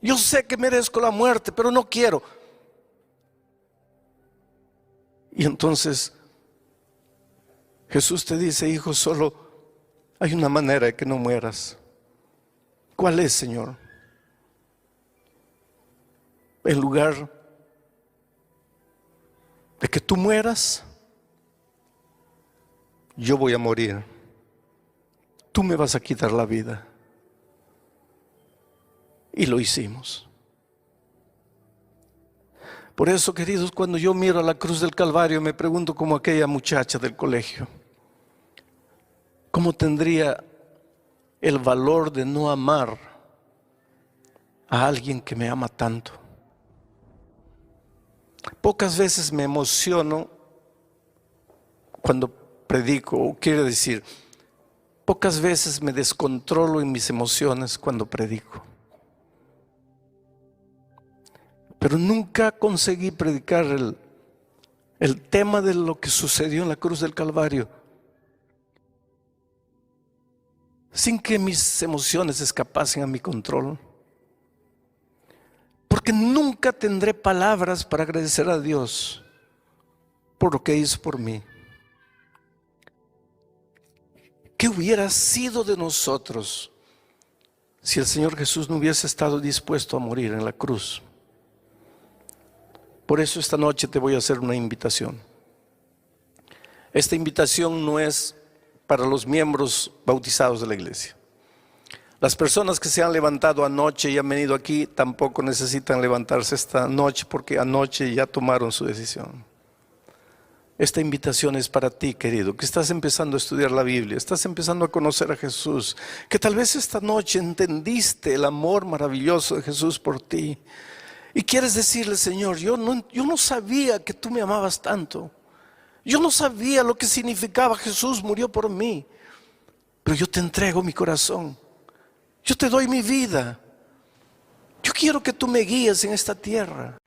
Yo sé que merezco la muerte, pero no quiero. Y entonces Jesús te dice, hijo, solo hay una manera de que no mueras. ¿Cuál es, Señor? En lugar de que tú mueras, yo voy a morir. Tú me vas a quitar la vida. Y lo hicimos. Por eso, queridos, cuando yo miro a la cruz del Calvario, me pregunto como aquella muchacha del colegio, ¿cómo tendría el valor de no amar a alguien que me ama tanto? Pocas veces me emociono cuando predico, o quiero decir, pocas veces me descontrolo en mis emociones cuando predico. Pero nunca conseguí predicar el tema de lo que sucedió en la cruz del Calvario sin que mis emociones escapasen a mi control. Porque nunca tendré palabras para agradecer a Dios por lo que hizo por mí. ¿Qué hubiera sido de nosotros si el Señor Jesús no hubiese estado dispuesto a morir en la cruz? Por eso esta noche te voy a hacer una invitación. Esta invitación no es para los miembros bautizados de la iglesia. Las personas que se han levantado anoche y han venido aquí tampoco necesitan levantarse esta noche porque anoche ya tomaron su decisión. Esta invitación es para ti, querido, que estás empezando a estudiar la Biblia, estás empezando a conocer a Jesús, que tal vez esta noche entendiste el amor maravilloso de Jesús por ti y quieres decirle, Señor, yo no sabía que tú me amabas tanto. Yo no sabía lo que significaba Jesús murió por mí, pero yo te entrego mi corazón. Yo te doy mi vida. Yo quiero que tú me guíes en esta tierra.